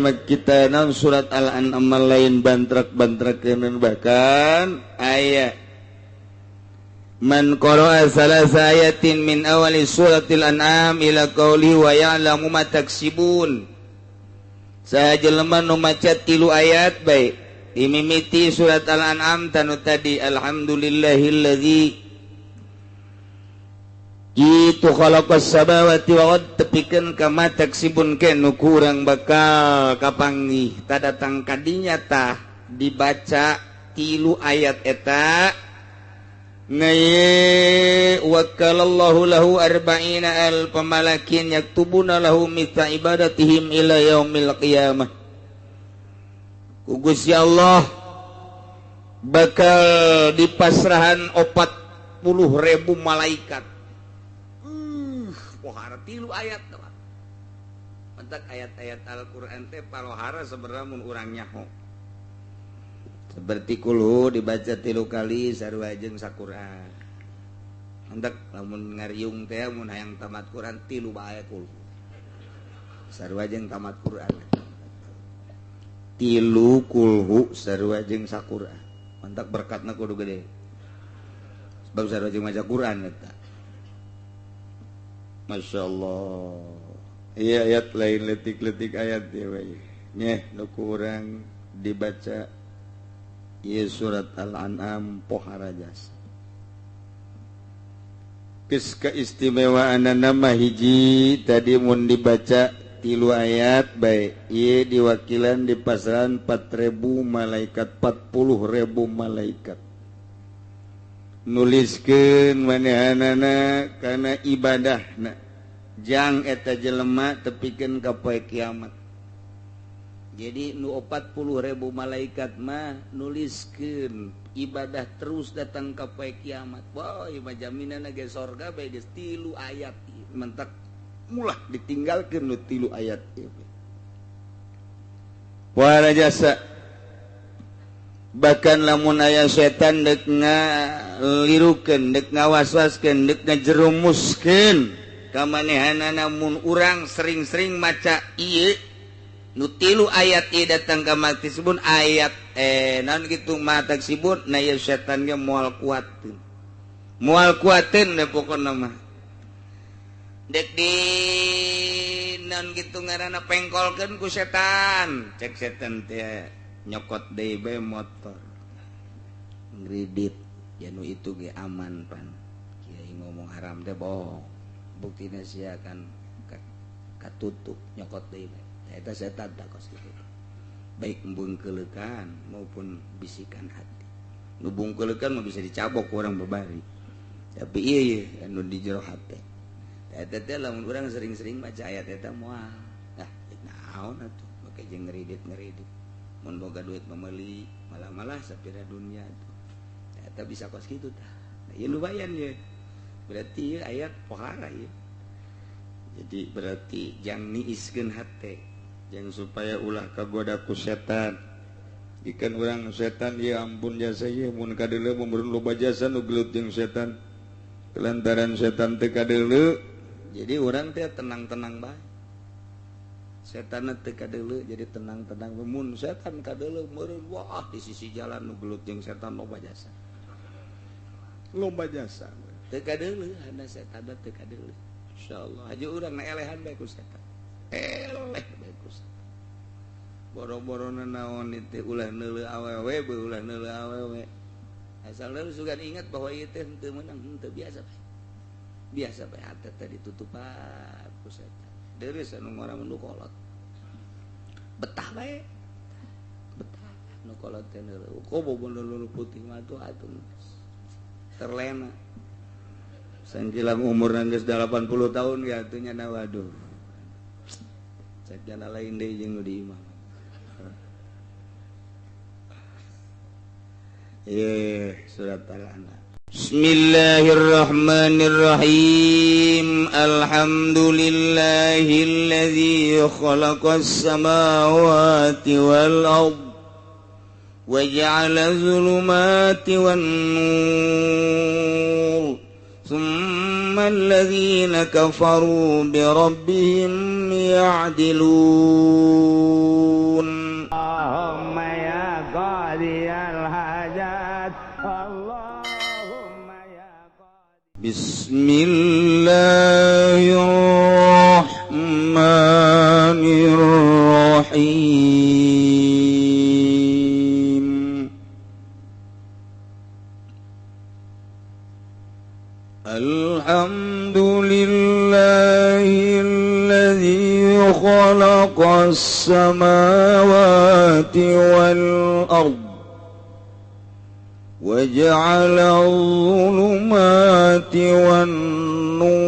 nyimak kita naon surat Al-An'am lain bantrak-bantrakeun bahkan aya man qara'a salasa ayatin min awali suratil An'am ila qauli wa ya'lamu ma taksibun sajelema nu maca 3 ayat bae dimimiti surat Al-An'am tanu tadi alhamdulillahilladzi itu khalaqas samawati wal ard tepikeun ka ma taksibun ke nu kurang bakal kapanggih tadatang kadinya tah dibaca 3 ayat eta ngaye wakalallahu lahu arba'ina alf malakin yaktubuna lahu mithla ibadatihim ila yaumil qiyamah ku Gusti Allah bakal dipasrahan 40.000 malaikat pohara 3 ayat tah mentak ayat-ayat Al-Qur'an teh parohara sabaraha mun urang nyaho seperti kulhu dibaca 3 kali sarua jeung sakurang hendak lamun ngariung teh mun hayang tamat Quran 3 bae kulhu sarua jeung tamat Quran 3 kulhu sarua jeung sakurang hendak berkatna kudu gede sebab sarua jeung maca Quran eta Masya Allah iya ayat lain letik-letik ayat ya nyeh nu kurang dibaca ieu surat Al-An'am pohara jasa geus kaistimewaanna mah hiji tadi mun dibaca 3 ayat bae ieu diwakilan di pasaran 4.000 malaikat 40.000 malaikat nuliskeun manehanana kana ibadahna jang eta jelema tepikeun ka poe kiamat jadi nu 40.000 malaikat mah nuliskeun ibadah terus datang ka poe kiamat boy mah jaminanna ge sorga bae geus 3 ayat mentak mulah ditinggalkeun nu 3 ayat ieu wala jasa bahkan lamun aya setan dek ngalirukeun dek ngawaswaskeun dek ngajerumuskeun ka manehanana mun urang sering-sering maca ieu nu 3 ayat ieu datang ka maksibun ayat naon kitu mata taksibun na ieu setan ge moal kuateun da pokona mah dek di naon kitu ngaranna pengkolkeun ku setan cek setan teh nyokot deui bae motor ngridit ya nu itu ge aman pan kiai ngomong haram teh bohong buktina sia kan katutup nyokot deui bae eta setan tak kos kitu baik embungkeulekan maupun bisikan hati nu bungkeulekan mah bisa dicabok ku urang babari tapi ieu anu di jero hate eta teh lamun urang sering-sering maca ayat eta moal naon atuh make jeung ngridit mun boga duit memeuli malah-malah sapira dunia eta bisa kos kitu tah ieu lumayan ye berarti ayat pohara ya jadi berarti jang niiskeun hate jang supaya ulah kagoda ku setan ikan urang setan ya ampun jasa ieu mun kadeuleu mun loba jasa nu gelut jeung setan kelantaran setan teu kadeuleu jadi urang teh tenang-tenang bae setan teh kadeuleu jadi tenang-tenang mun setan kadeuleu meureun wah di sisi jalan nu gelut jeung setan loba jasa teu kadeuleu hana setan teu kadeuleu insyaallah haji urang na elehan bae ku setan eleh bae ku setan boro-borona naon teh ulah neuleuh awewe beuh ulah neuleuh awewe asal lu sugan ingat bahwa ieu teh henteu meunang henteu biasa bae hate teh ditutupan ku setan deureuh anu ngora nu kolot betah bae betah nu kolot teh neuleuh kobo bener putih mah atuh terlena sangkilang umurna geus 80 tahun ya atuh nya waduh sakjana lain deui jeung nu di imah surat Al-An'am Bismillahirrahmanirrahim Alhamdulillahilladzi khalaqas samawati wal ard wa ja'ala dhulumati wan nur thumma alladhina kafaru bi rabbihim ya'dilun Bismillahirrahmanirrahim. Alhamdulillahilladzi khalaqas samawati wal ardh وجعل الظلمات والنور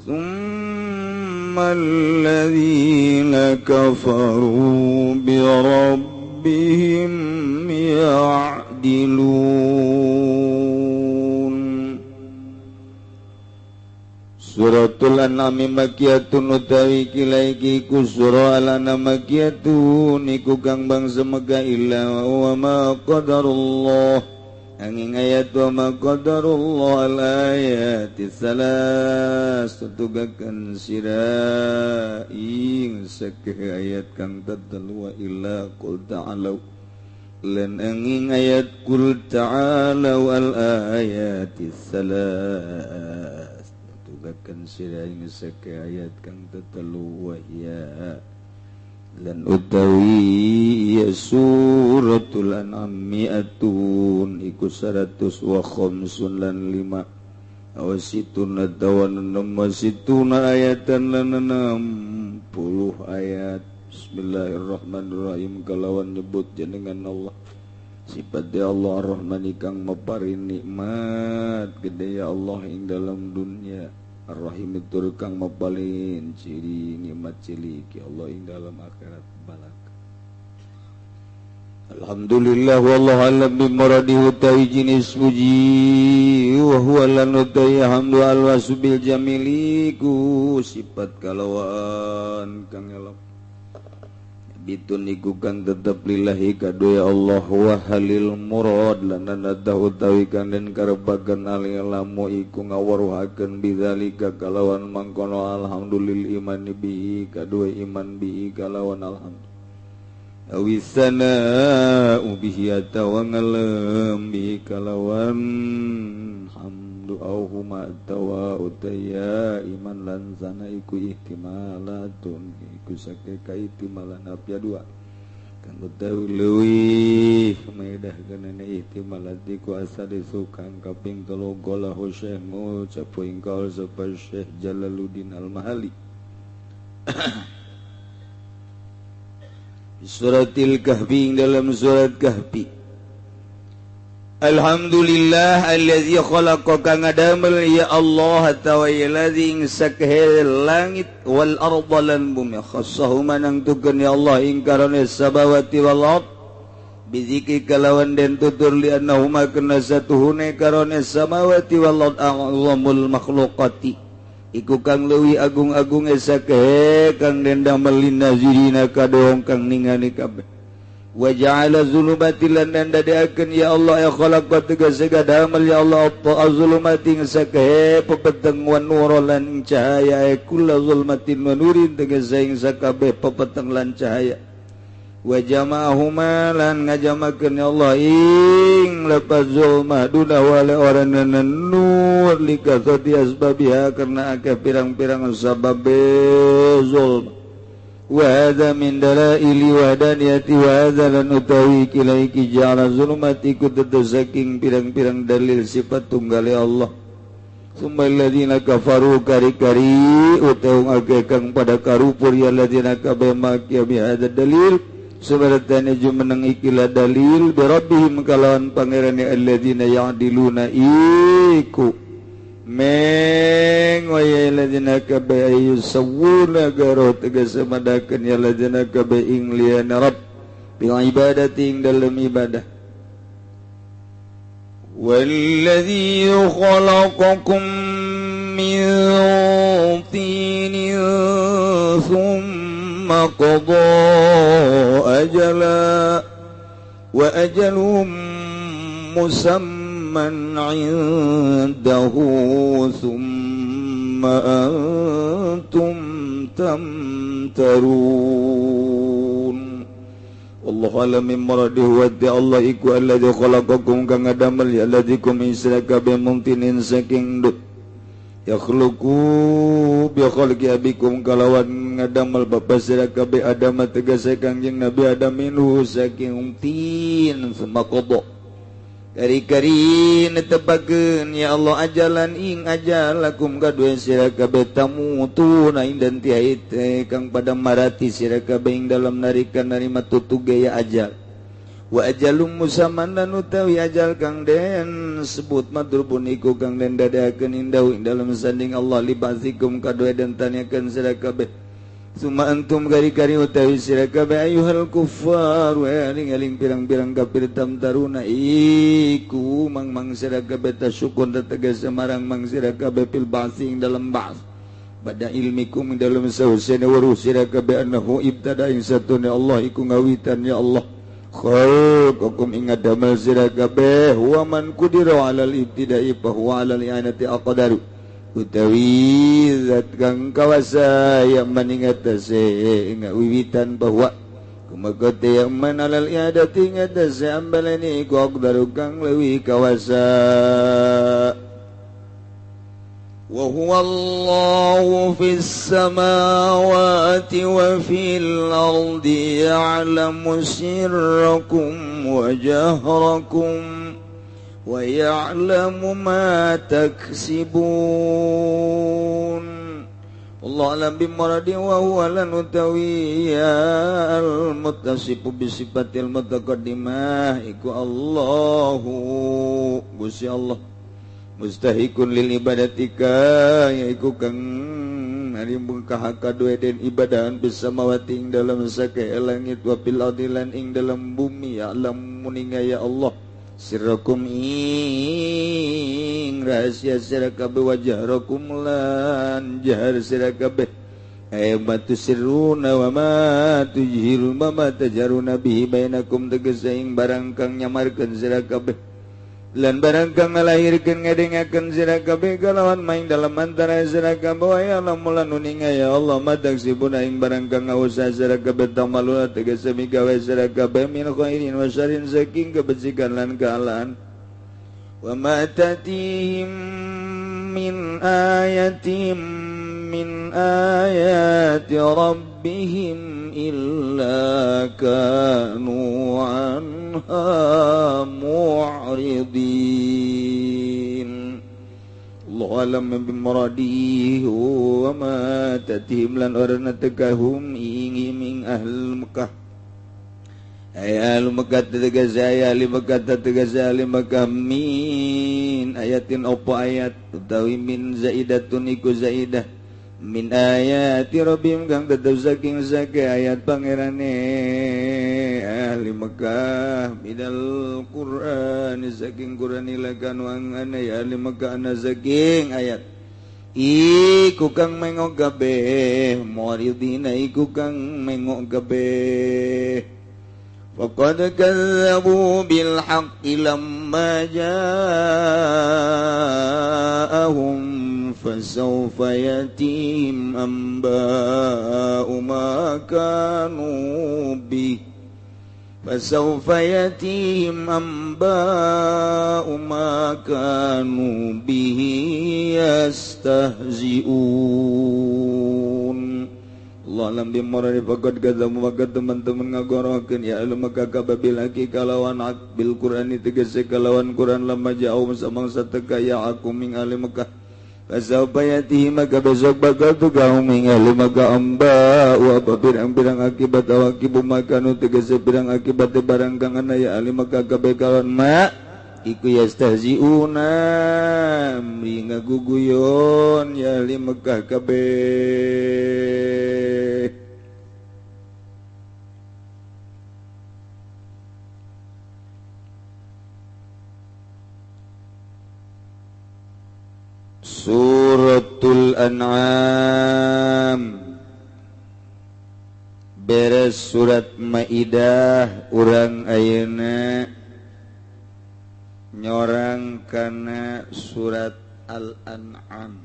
ثم الذين كفروا بربهم يعدلون. Suratul An'am makkiyatun utawi kilaiki ku surah Al-An'am makkiyatun iku kang bangsa Mekah illa wa ma qadarullah angin ayat wa ma qadarullah al-ayati salas tutugakan sira ing sakeh ayat kang tadal wa illa qul ta'alu lan angin ayat qul ta'alu al-ayati salas tugakan sira ing sakeh ayat kang tatalu wahya lan utawi ya suratul an'am mi'atun iku 105 lan 5 awasitun adawan 60 ayatan lan 60 ayat. Bismillahirrahmanirrahim. Kalawan nyebut jenengan Allah sifat dia Allah Ar-Rahman ikang maparin nikmat gede ya Allah ing dalam dunia. Ar-Rahim itu kang mapalin ciri nikmat cilik ya Allah ing dalam akhirat balak. Alhamdulillah wallahu alam bimuradihi utawi jenis puji wa huwa lan utawi hamdu al-wasbil jamiliku sifat kalawan kang elok bitun iku kang tetep lillahi kadoya Allah wa halil murad lan nada utawi kang den karepaken alilamu iku ngawaruhaken bidzalika kalawan mangkono alhamdulillah iman bihi kadoya iman bihi kalawan alhamdulillah awisana ubihi atawa ngalem bihi kalawan hamdu auhuma atawa utaya iman lan sana iku ihtimalatun iku sake kaihtimalan apya dua kang utawi leuwih maedahkeun ihtimalat iku asade sukang kaping 3 golahu Syekh ngucap ing kaul sapa Syekh Jalaluddin Al-Mahali Suratil Kahfi dalam surat Kahfi. Alhamdulillah allazi khalaqa kang adamel ya Allah tawaye ladzi sakhe langit wal arda lan bumi khassahu manang tukeun ya Allah ing karone sabawati wal ard bizikri kalawan den tutur li annahuma kana satuhune karone samawati wal ard a'zamul makhluqati iku kang leuwih agung-agung sakhe kang den damel linazirina kadoong kang ningali kabeh. Wa ja'ala zulumati lan dadakeun ya Allah ya khalaqat tegese gadamel ya Allah apa zulumati sakhe pepeteng wan nur lan cahaya kullu zulmatin wa nurin tegese ing sakabeh pepeteng lan cahaya. Wa jama'ahuma lan ngajamakeun ya Allah ing lafaz zulmah duna wala orangna nur likasati asbabiha karena akeh pirang-pirang sabab zulm. Wa hadza min dalaili wahdaniyati wa hadza lan utawi kilaiki ja'ala zulumati kudu saking pirang-pirang dalil sifat tunggal Allah. Summa alladziina kafaru kari-kari utaung akeh kang pada karupur ya alladziina kabema kiya bi hadza dalil sebaratane jumeneng ikilah dalil bi rabbihim kalawan pangerane alladziina ya'diluna iku mengoye lajana kabe ayu sawuna garo tegese madakeun ya lajana kabe ing liana rabb bil ibadati ing dalam ibadah walladzi khalaqakum min tinin thumma qada ajala wa ajalum musamman 'indahu thumma antum tamtarun wallahu a'lam bimuradihi wa Allah iku alladzi khalaqakum kang ngadamel ya alladzikum isra kabeh mungtinin saking ndut yakhluqu bi khalqi abikum kalawan ngadamel bapak sira kabeh Adam tegese Kangjeng Nabi Adam minhu saking tin sumaqadha kari-kari netepakeun ya Allah ajalan ing ajal lakum kadue sira kabeh tamutuna indan tiait kang pada marati sira kabeh ing dalam narikan narima tutu gaya ajal wa ajalum musamman dan utawi ajal kang den sebut madrubun iku kang den dadakeun indahu ing dalam sanding Allah libazikum kadue den tanyakeun sira kabeh summa antum kari-kari utawi sira kabeh ayyuhal kuffar wa aling pirang-pirang kafir tamtaruna iku mang sira kabeh tasyukun tegas semarang mang sira kabeh fil ba'si ing dalam ba's pada ilmikum ing dalam sausana waru sira kabeh annahu ibtada ing satune Allah iku ngawitan ya Allah khalaqakum ing adamal sira kabeh wa man qudira 'alal ibtida'i fa huwa 'alal i'anati aqdaru utawi zat kang kawasa yang maningatase ing wiwitan bahwa kumakote yang manalal iadati ngatase ambalani ku aqdaru kang leuwih kawasa wa huwa Allahu fis samawati wa fil ardi ya'lamu sirrakum wa jahrakum wa ya'lamu ma taksibun Allah alam bimuradi wa huwa lan utawi al muttasifu bi sifatil mutaqaddimah iku Allahu Gusti Allah mustahikun lil ibadatika yaiku kang ari mungkah kadue den ibadahan bisa mawati ing dalam sake langit wa fil ardi lan ing dalam bumi ya alam muninga ya Allah sirrakum ing rahasia sira kabeh wajharakum lan jahar sira kabeh aymatu sirruna wa ma tujhirun wa ma tajaruna bihi bainakum tegese ing barang kang nyamarkeun sira kabeh lan barang kang ngalahirkeun ngadengakeun sira kabeh kalawan maing dalam antara sira kabeh wa ya lamun nuninga ya Allah madaksibuna ing barang kang ngausa sira kabeh tamaluna tegese migawe sira kabeh min khairin wa syarrin saking kebajikan lan kaalaan wa ma tatihim min ayatin min ayati rabbihim illa kanu anha mu'ridin Allah alam bimuradihi wa ma tatihim lan orana tegahum ing ahl Mekah ayat Mekah tegas ayat Mekah tegas ayat Mekah min ayatin opo ayat utawi min zaidatun iku zaidah min ayati rabbim kang tetep saking sake ayat pangerane ahli Mekah minal Qur'an saking Qur'an ilakan wangana ya ahli Mekah ana saking ayat iku kang mengok kabeh muridina iku kang mengok kabeh faqad kazzabu bil haqqi lamma ja'ahum fasawfa yatihim amba'u ma kanu bih fasawfa yatihim amba'u ma kanu bihi yastahzi'un Allah alam bimuradi faqad kadzabu maka teman-teman ngagorokeun ya ilmu kakababil haqi kalawan bil Qur'ani tegese kalawan Qur'an lamma ja'u samangsa teka ya aku ming ahli Mekah fasawfa yatihim maka besok bakal tu kaum ing ahli Mekah amba wa pirang-pirang akibat awakibu makanu tegese pirang akibat barang kang ana ya ahli Mekah kabeh kalawan ma iku yastahziuna mri ngaguguyon ya ahli Mekah kabeh Suratul An'am beres surat Maidah urang ayeuna nyorang kana surat Al-An'am.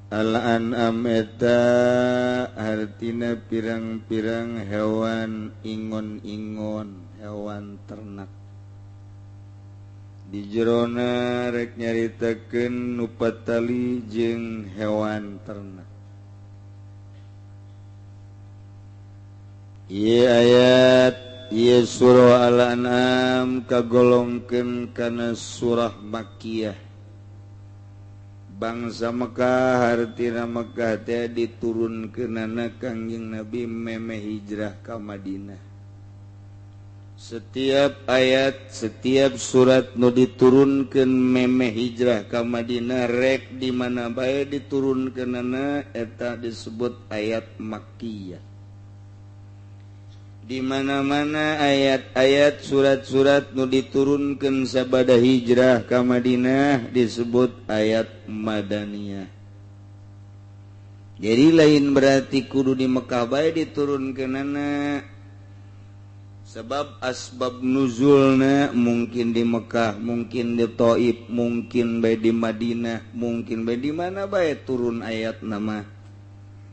Al-An'am eta tina pirang-pirang hewan ingon-ingon hewan ternak di jerona rek nyaritakeun nu patali jeung hewan ternak. Ieu ayat ieu surah Al-An'am kagolongkeun kana surah Makkiyah. Bangsa Mekah hartina Mekah teh diturunkeunana Kangjeng Nabi meme hijrah ka Madinah. Setiap ayat, setiap surat nu diturunkeun meme hijrah ka Madinah rek di mana bae diturunkeunana eta disebut ayat Makkiyah. Di mana-mana ayat-ayat surat-surat nu diturunkeun sabada hijrah ka Madinah disebut ayat Madaniyah. Jadi lain berarti kudu di Mekah bae diturunkeunana. Sebab asbab nuzulna mungkin di Mekah, mungkin di Thaif, mungkin bae di Madinah, mungkin bae di mana bae turun ayat nama.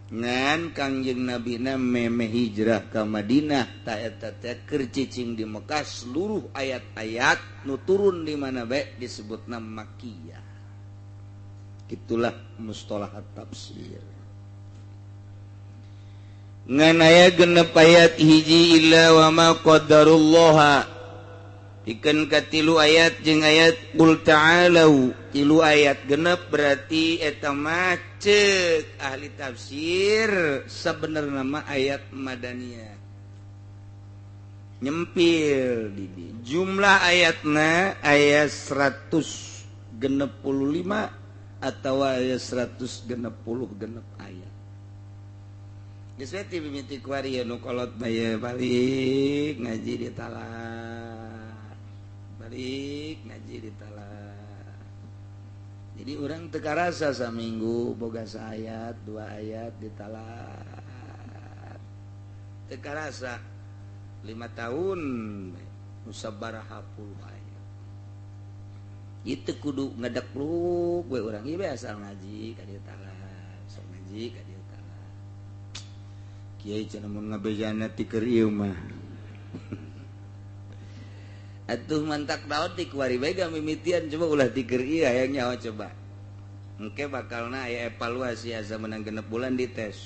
Ngan Kangjeng Nabi na meme hijrah ke Madinah ta eta teh keur cicing di Mekah seluruh ayat-ayat nu turun di mana bae disebutna Makkiyah. Itulah mustalah tafsir. Ngan aya genep ayat hiji illa wa ma qaddarullaha pikeun katilu ayat jeung ayat qul ta'alu tilu ayat genep berarti eta mah ceuk ahli tafsir sabenerna mah ayat Madaniyah nyempil di jumlah ayatna ayat 165 atau ayat 160 genep ayat geus we ti mimiti kuari nu kolot bae balik ngaji di talat balik ngaji di talat. Jadi orang teu karasa saminggu boga saayat 2 ayat di talat. Teu karasa 5 tahun nu sabaraha puluh ayat. Itu kudu ngadekluk we urang ieu asal ngaji ka dieu talat. Sok ngaji ka dieu talat. Kiai cenah mun ngabejana ti keur ieu mah. Atuh mantak daot di kuari bae gamimitian coba ulah tikeur ieu hayang nyaho coba. Engke bakalna aya evaluasi asa menang genep bulan dites.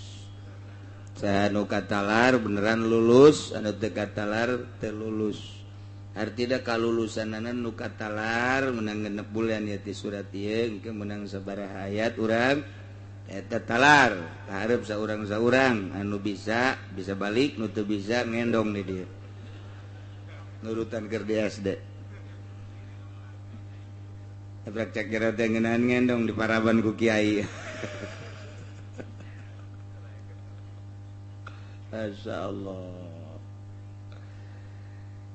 Saha nu katalar beneran lulus, anu teu katalar teu lulus. Artina kalulusanana nu katalar menang genep bulan ya ti surat ieu engke menang sabaraha ayat urang eta talar. Hareup saurang-saurang anu bisa balik, nu teu bisa ngendong di dieu. Nurutan keur di SD. Ebrak cek jero teh ngeunaan ngendong di paraban ku kiai. Masyaallah.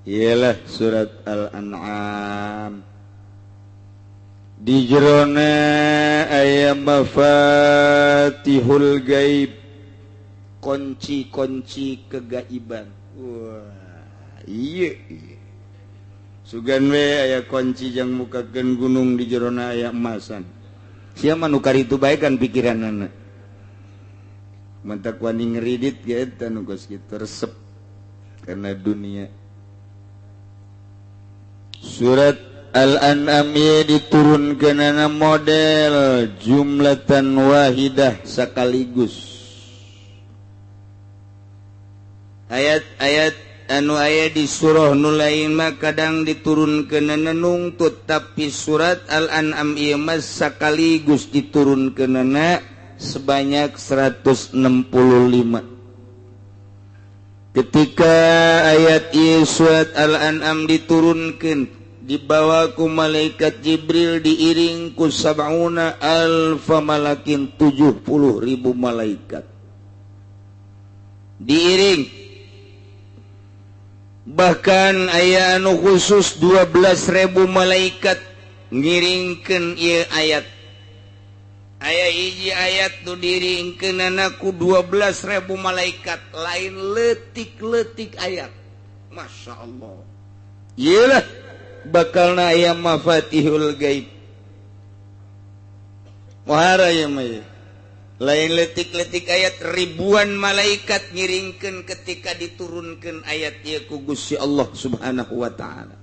Iyalah surat Al-An'am. Di jerona aya mafatihul gaib. Kunci-kunci kegaiban. Wah. Iya sugan we aya kunci jang mukakeun gunung di jerona aya emasan sia mah nu karitu bae kan pikiranna mantak wani ngeridit ge eta nu geus kitu resep kana dunia. Surat Al-An'am diturunkeunana model jumlatan wahidah sakaligus ayat-ayat anu aya di surah nu lain mah kadang diturunkeunana nungtut tapi surat Al-An'am ieu mah sakaligus diturunkeunana sebanyak 165. Ketika ayat ieu surat Al-An'am diturunkeun dibawa ku malaikat Jibril diiring ku 70 alfa malakin 70.000 malaikat diiring. Bahkan aya anu khusus 12.000 malaikat ngiringkeun ieu ayat. Aya hiji ayat nu diringkeunana ku 12.000 malaikat lain leutik-leutik ayat. Masya Allah. Iyalah bakalna aya mafatihul gaib. Wahara ya mah. lain letik-letik ayat ribuan malaikat ngiringkeun ketika diturunkeun ayat ieu ku Gusti Allah Subhanahu wa taala.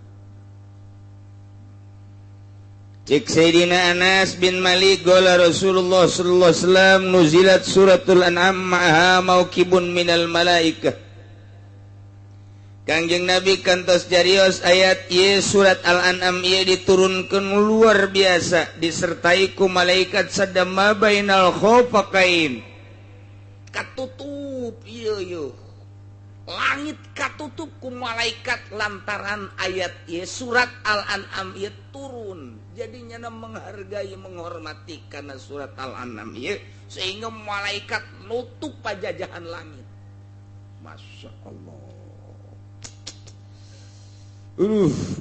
Cik Sayyidina Anas bin Malik qala Rasulullah sallallahu alaihi wasallam nuzilat suratul an'am ma'aha mauqibun minal malaikah. Kangjeng Nabi kantos jarios ayat ieu surat Al-An'am ieu diturunkeun luar biasa disertai ku malaikat sadama bainal khafaqain. Katutup ieu langit katutup ku malaikat lantaran ayat ieu surat Al-An'am ieu turun. Jadinya menghargai menghormati karena surat Al-An'am ieu sehingga malaikat nutup pajajahan langit. Masya Allah.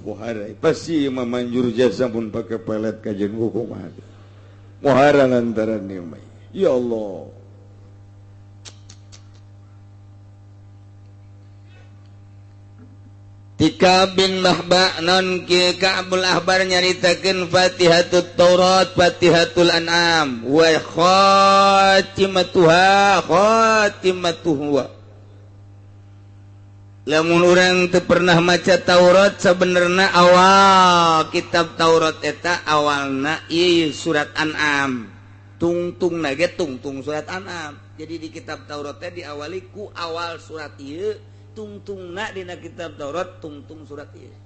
Muhara pasti memanjur jasa pun pakai pelet kajian hukum ada. Muhara lantaran nimai. Ya Allah. Tika bin Mahba non ki Ka'bul Ahbar nyaritakeun Fatihatul Taurat, Fatihatul An'am, wa khatimatuha. Lamun urang teu pernah maca Taurat sabenerna awal kitab Taurat eta awalna ieu surat An'am. Tungtungna ge tungtung surat An'am. Jadi di kitab Taurat teh diawali ku awal surat ieu, tungtungna dina kitab Taurat tungtung surat ieu.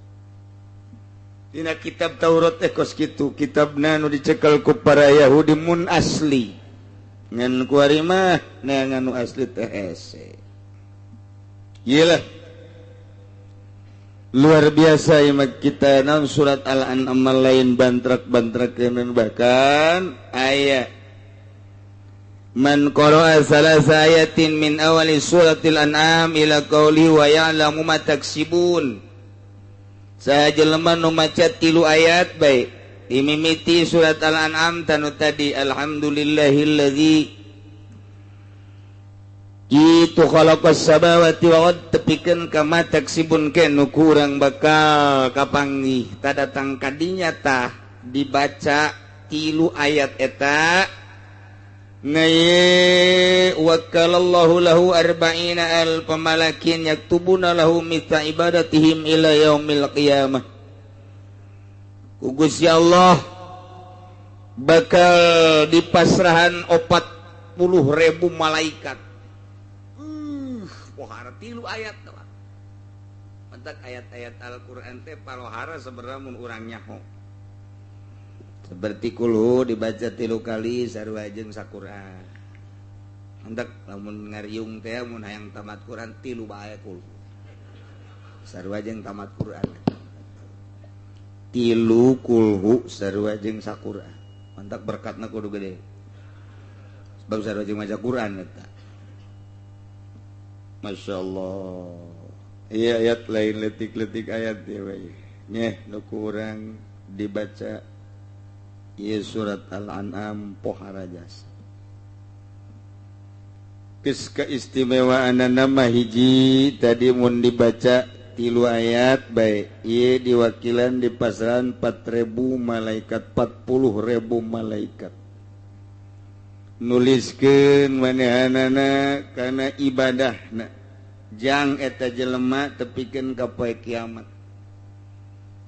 Dina kitab Taurat teh kos kitu, kitabna nu dicekel ku para Yahudi mun asli. Ngan ku ari mah neangan nu asli teh hese. Iyalah luar biasa imak kita naon surat Al-An'am lain bantrak-bantrak bahkan ayat man qara'a salasa ayatin min awali suratil An'am ila qauli wa ya'lamu ma taksibun sajelema nu maca 3 ayat bae dimimiti surat Al-An'am tanu tadi alhamdulillahilladzi itu khalaqas samawati wa ard tepikeun ka ma taksibun kenu kurang bakal kapanggih tadatang kadinya tah dibaca 3 ayat eta ngaye wakalallahu lahu arba'ina alf malakin yaktubuna lahu mithla ibadatihim ila yaumil qiyamah. Ku Gusti Allah bakal dipasrahan 40.000 malaikat. Pohara 3 ayat teh. Mantak ayat-ayat Al-Qur'an teh palohara sebenarnya mun urang nyaho. Seperti kulhu dibaca 3 kali sarua jeung sakurang. Mantak lamun ngariung teh mun hayang tamat Quran 3 bae kulhu. Sarua jeung tamat Quran. 3 kulhu sarua jeung sakurang. Mantak berkatna kudu gede. Sebab sarua jeung maca Quran eta. Masya Allah. Iya ayat lain letik-letik ayat ya bae. Nyeh nu kurang dibaca ieu surat Al-An'am pohara jasa. Geus kaistimewaanna mah hiji tadi mun dibaca 3 ayat bae ieu diwakilan di pasaran 4.000 malaikat 40.000 malaikat. Nuliskeun manehanana kana ibadahna jang eta jelema tepikeun ka poe kiamat.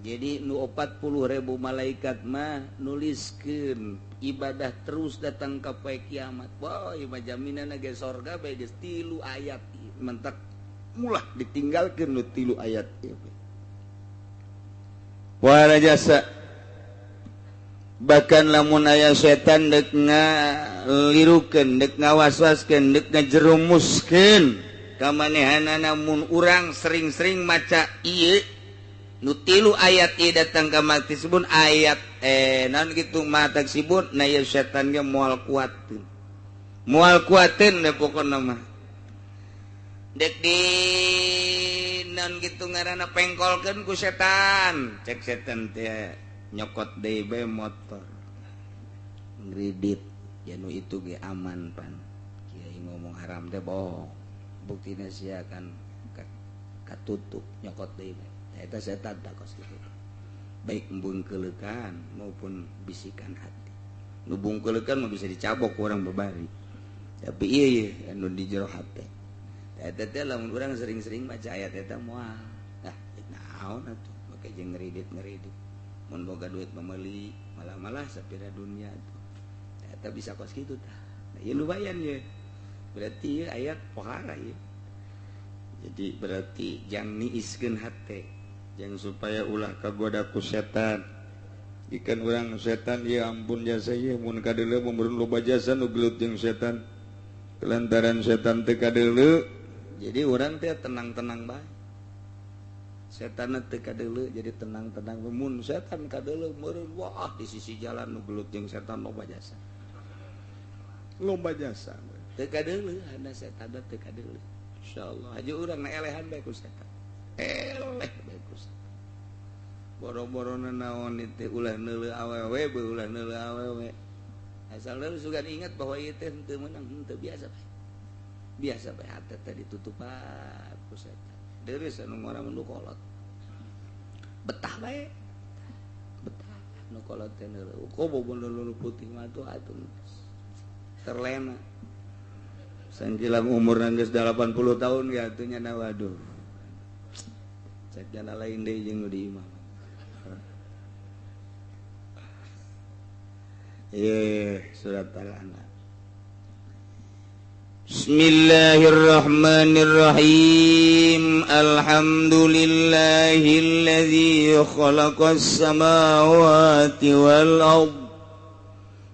Jadi nu 40.000 malaikat mah nuliskeun ibadah terus datang ka poe kiamat. Wah, ieu mah jaminanna ge sorga bae geus 3 ayat mentek mulah ditinggalkeun nu 3 ayat ieu. Wara jasa bahkan lamun aya setan dek ngalirukeun dek ngawaswaskeun dek ngajerumuskeun ka manehanana mun urang sering-sering maca ieu nu 3 ayat ieu datang ka maksibun ayat naon kitu mataksibun na ieu setan ge moal kuateun da pokona mah dek di naon kitu ngaranna pengkolkeun ku setan cek setan teh nyokot deui bae motor ngredit ya nu itu ge aman pan kiai ngomong haram teh bohong buktina sia kan katutup nyokot deui bae eta setan tak kos kitu baik embungkeulekan maupun bisikan hati nu bungkeulekan mah bisa dicabok ku urang babari tapi iya anu di jero hate eta teh lamun urang sering-sering maca ayat eta moal naon atuh make jeung ngeridit mun boga duit memeuli malah sapira dunia tuh eta bisa kos kitu tah ieu lumayan ye berarti ayat pohara ya jadi berarti jang niiskeun hate jang supaya ulah kagoda ku setan ikan urang setan ya ampun jasa ieu mun kadeuleu mun loba jasa nu gelut jeung setan kelantaran setan teu kadeuleu jadi urang teh tenang-tenang bae setan teu kadeuleu jadi tenang-tenang mun setan kadeuleu meureun wah di sisi jalan nu gelut jeung setan loba jasa teu kadeuleu hana setan teu kadeuleu insyaallah haji urang na elehan bae ku setan eleh bae ku setan boro-borona naon teh ulah neuleuh awewe beuh ulah neuleuh awewe asal lu sugan ingat bahwa ieu teh teu meunang teu biasa bae hate teh ditutupan ku setan deureuh anu ngora nu kolot betah bae betah nu kolot teh neuleuh kobo nu putih mah tuh atuh terlena sanjilang umurna geus 80 tahun ya atuh nya waduh cek jana lain deui jeung nu di imam surat Al-An'am Bismillahirrahmanirrahim Alhamdulillahilladzi khalaqas samawati wal ardh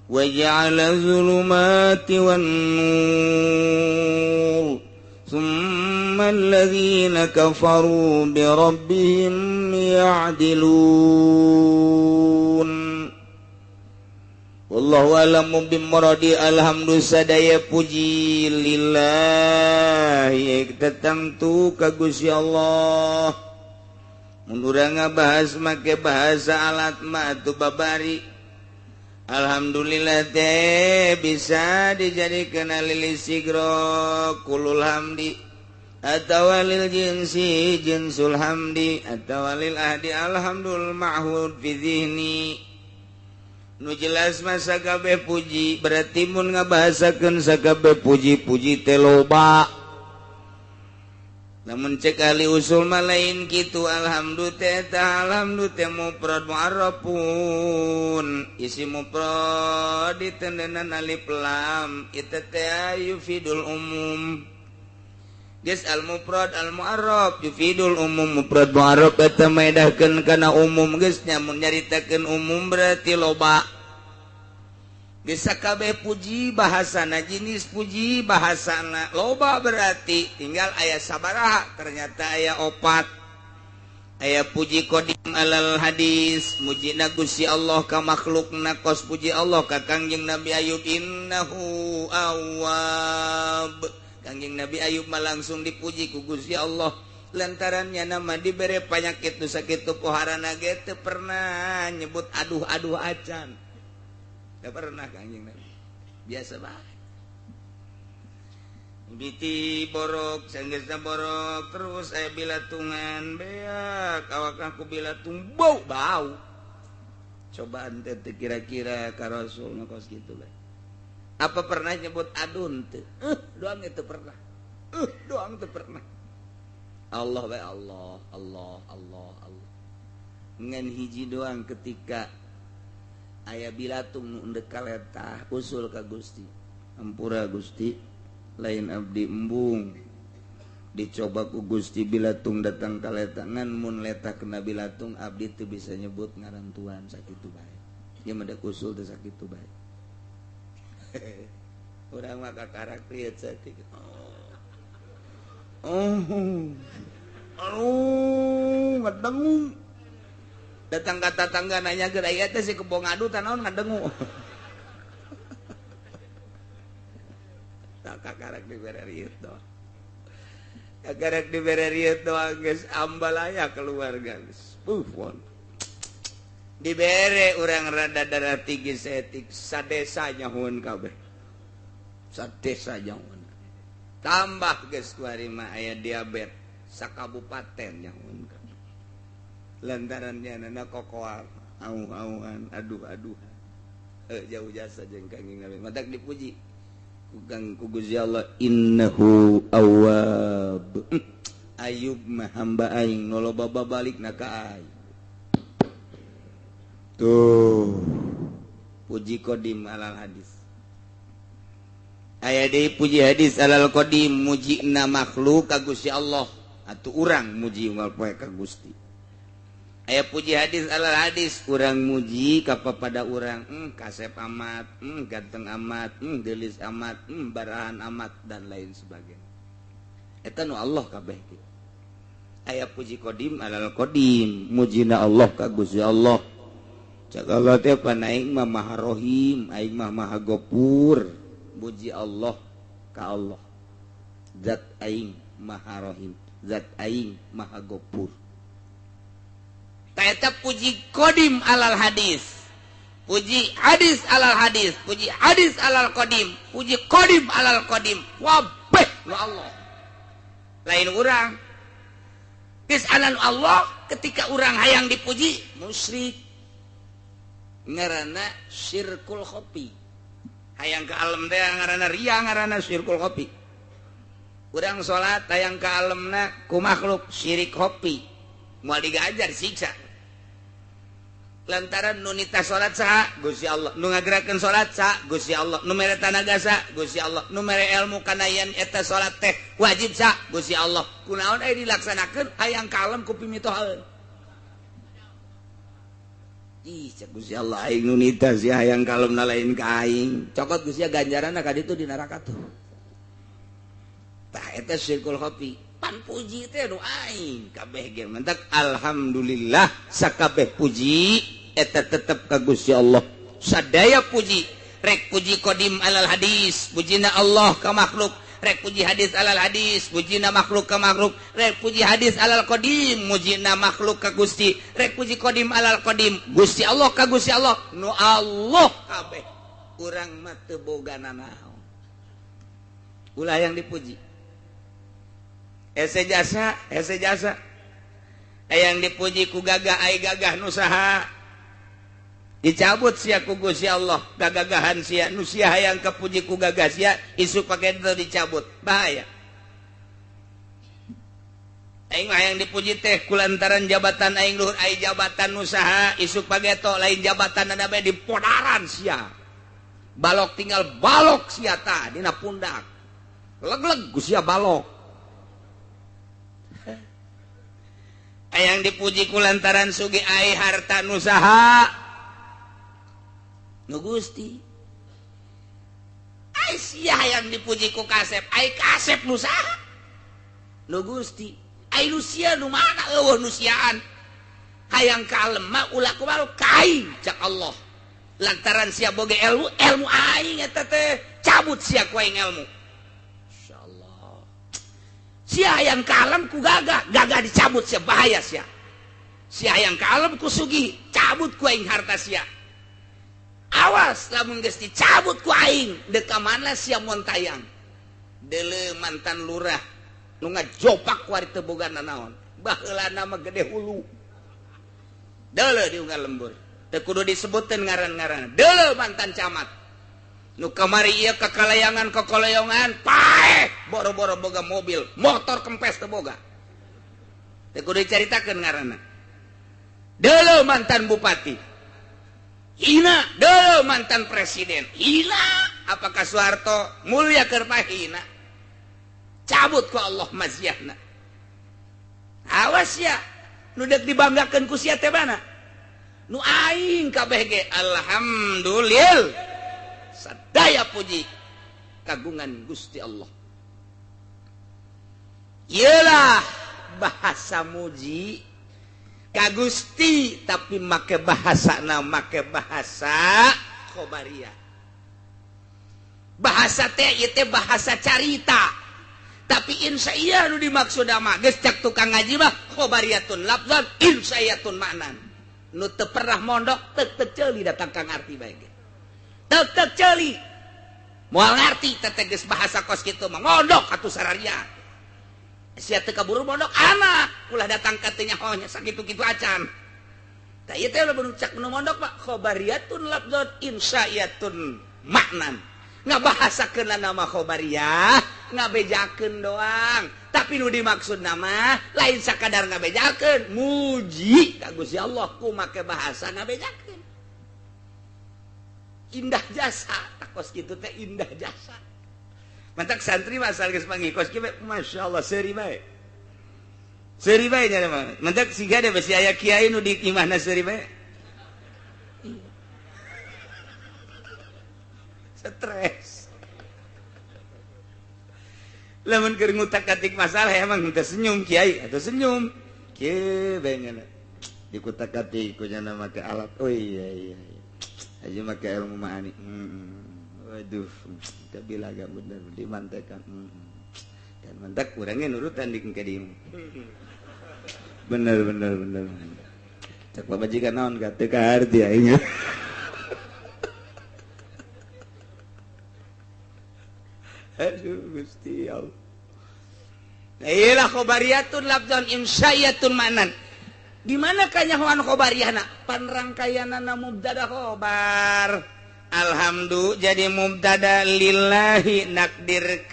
wa ja'ala adh-dhulumati wan nur thumma alladhina kafaru bi rabbihim ya'dilun wallahu a'lamu bimuradi alhamdu sadaya puji lillahi tertentu ka Gusti Allah mun urang ngabahas make bahasa alat mah atuh babari alhamdulillah teh bisa dijadikeun lil istighra kulul hamdi atawa lil jinsi jinsul hamdi atawa lil ahdi alhamdul ma'hud fi dhihni nu jelas mah sakabeh puji berarti mun ngabahasakeun sakabeh puji-puji teh loba namun cek ahli usul mah lain kitu alhamdu teh mufrad mu'arrafun isi mufrad ditendenan alif lam itu teh yufidul umum geus al mufrad al mu'arraf yufidul umum mufrad mu'arraf eta maedahkeun kana umum geus nya mun nyaritakeun umum berarti loba geus sakabeh puji bahasana jenis puji bahasana loba berarti tinggal aya sabaraha ternyata aya 4 aya puji qadim alal hadis mujina Gusti Allah ka makhlukna kos puji Allah ka Kangjeng Nabi Ayub innahu awwab Kangjeng Nabi Ayub mah langsung dipuji ku Gusti Allah lantarannya nama dibere panyakit nu sakitu poharana ge teu pernah nyebut aduh acan teu pernah Kangjeng Nabi biasa bae biti borok sanggeusna borok terus aya bilatungan beak awak aku bilatung bau cobaan teh kira-kira ka Rasul ngakos kitu bae apa pernah nyebut adun teu doang itu pernah doang teu pernah Allah bae Allah ngan hiji doang ketika aya bilatung nu endek kaletah usul ka Gusti ampura Gusti lain abdi embung dicoba ku Gusti bilatung datang kaletah ngan mun letah kena bilatung abdi teu bisa nyebut ngaran Tuhan sakitu bae ieu mah da usul teh sakitu bae urang mah kakarak lieu satik ngedengu datang ka tatangga nanya geura ieu teh si kebo ngadu tah naon ngadengu tak kakarak dibere rieu doang kakarak dibere rieu doang geus ambal aya keluarga geus dibere urang rada darah tinggi setik sadesa nyahoeun kabeh sadesa nyahoeun tambah geus kuari mah aya diabetes sakabupaten nyahoeun kabeh lantarannya nana kokoar auh-auhan aduh-aduhan jauh jasa jeung Kangjeng Nabi matak dipuji ku Gusti Allah innahu awwab. Ayub mah hamba aing nu loba babalikna ka aing. Tuh puji qadim alal hadis. Aya deui puji hadis alal qadim mujina makhluk ka Gusti Allah atuh urang muji unggal poe ka Gusti. Aya puji hadis alal hadis urang muji ka papada urang kasep amat, ganteng amat, geulis amat, barahan amat dan lain sebagainya. Eta nu Allah kabeh kitu. Aya puji qadim alal qadim mujina Allah ka Gusti Allah. Cak Allah teh pan aing mah Maha Rohim, aing mah Maha Ghafur. Puji Allah ka Allah. Zat aing Maha Rohim, zat aing Maha Ghafur. Ta eta puji qadim alal hadis. Puji hadis alal hadis, puji hadis alal qadim, puji qadim alal qadim. Wabeh nu Allah. Lain urang. Geus anan Allah ketika urang hayang dipuji musyrik. Ngaranna syirkul khofi. Hayang ka alam teh ngaranna riya, ngaranna syirkul khofi. Urang salat hayang ka alemna ku makhluk syirik khofi. Moal digajar siksa. Lantaran nu nita salat saha Gusti Allah, nu ngagerakeun salat saha Gusti Allah, nu mere tanaga saha Gusti Allah, nu mere ilmu kana yen eta salat teh wajib saha Gusti Allah. Kunaon aya dilaksanakeun hayang ka alam ku pimitohaeun. Ih, cek Gusti Allah aing nu nita sia hayang kalemna lain ka aing. Cokot Gusti ganjaranna ka ditu di neraka tuh. Tah eta syirkul khofi. Pan puji teh nu aing kabeh ge mentak alhamdulillah sakabeh puji eta tetep ka Gusti Allah. Sadaya puji rek puji qadim alal hadis, pujina Allah ka makhluk. Rek puji hadis alal hadis, pujina makhluk ka makhluk. Rek puji hadis alal qadim, mujina makhluk ka Gusti. Rek puji qadim alal qadim, Gusti Allah ka Gusti Allah. Nu Allah kabeh. Urang mah teu boga nanaon. Ulah yang dipuji. Ese jasa. Yang dipuji ku gagah ai gagah nu saha. Dicabut sia ku Gusti Allah gagagahan sia nu sia hayang kapuji ku gagah sia isuk pake itu dicabut bahaya. Aing mah hayang dipuji teh kulantaran jabatan aing luhur ai jabatan nu saha isuk pake to lain jabatan ada bae dipodaran sia. Balok tinggal balok sia ta dina pundak. Leg-leg ku sia balok. Hayang dipuji kulantaran sugi ai harta nu saha nu Gusti. Ai sia hayang dipuji ku kasep, ai kasep nu saha? Nu Gusti. Ai nu sia nu mana eueuh nu siaan. Hayang kalem mah ulah kumaha kain cak Allah. Lantaran sia boge ilmu aing eta teh cabut sia ku aing ilmu. Insyaallah. Sia hayang kalem ku gagah dicabut sia bahaya sia. Sia hayang kalem ku sugih cabut ku aing harta sia. Awas lamun geus dicabut ku aing deuk ka mana sia montayang. Deuleu mantan lurah nu ngajopak ku ari teu boga nanaon. Baheulana mah gede hulu. Deuleu di unggal lembur. Teu kudu disebutkeun ngaran-ngaran. Deuleu mantan camat. Nu kamari ieu kakalayangan kokoleongan paeh boro-boro boga mobil, motor kempes teu boga. Teu kudu dicaritakeun ngaranna. Deuleu mantan bupati. Hina deh mantan presiden hina apakah Soeharto mulia keur hina cabut ku Allah maziahna. Awas ya nu deuk dibanggakeun ku sia teh mana nu aing kabeh ge alhamdulillah sadaya puji kagungan Gusti Allah. Iyalah bahasa muji ka Gusti tapi make bahasa khobariyah. Bahasa teh ieu teh bahasa carita. Tapi insya nu dimaksud mah geus cak tukang ngaji mah khobariyatun lafzan insayatun ma'nan. Nu teu pernah mondok teu ceuli datang kang arti bae ge. Teu ceuli. Moal ngarti teh geus bahasa kos kitu mah mondok atuh sararian. Sia teu kaburu mondok anak ulah datang ka teh nyahonya sakitu-kitu acan. Tah ieu teh lamun cak nu mondok mah khobariyatun lafzat insya'iyatun maknan. ngabahasakeun nama khobariyah ngabejakeun doang tapi nu dimaksud nama lain sakadar ngabejakeun muji ka Gusti Allah ku make bahasa ngabejakeun indah jasa takos kitu teh indah jasa mantak santri masal geus pangikos kieu masyaallah seuri bae seuri bae nya mah mantak siga de besi aya kiai nu di imahna seuri bae stres lamun keur ngutak-atik masalah emang teu senyum kiai atau senyum kieu bengeuna dikutak-atik ku nya make alat oh iya aja make ilmu ma'ani waduh kabilaga bener dimantekan dan mantek urangnya nurutan di ka dieu bener cak babajikan naon ka teu kaharti aing aduh Gusti Allah. Iyalah khobariyatun lafzan insya'iyatun manan. Di mana kanyahoan khobariyahna? Panrangkaianana mubtada khobar. Alhamdulillah jadi mubtada lillahi nakdirkeun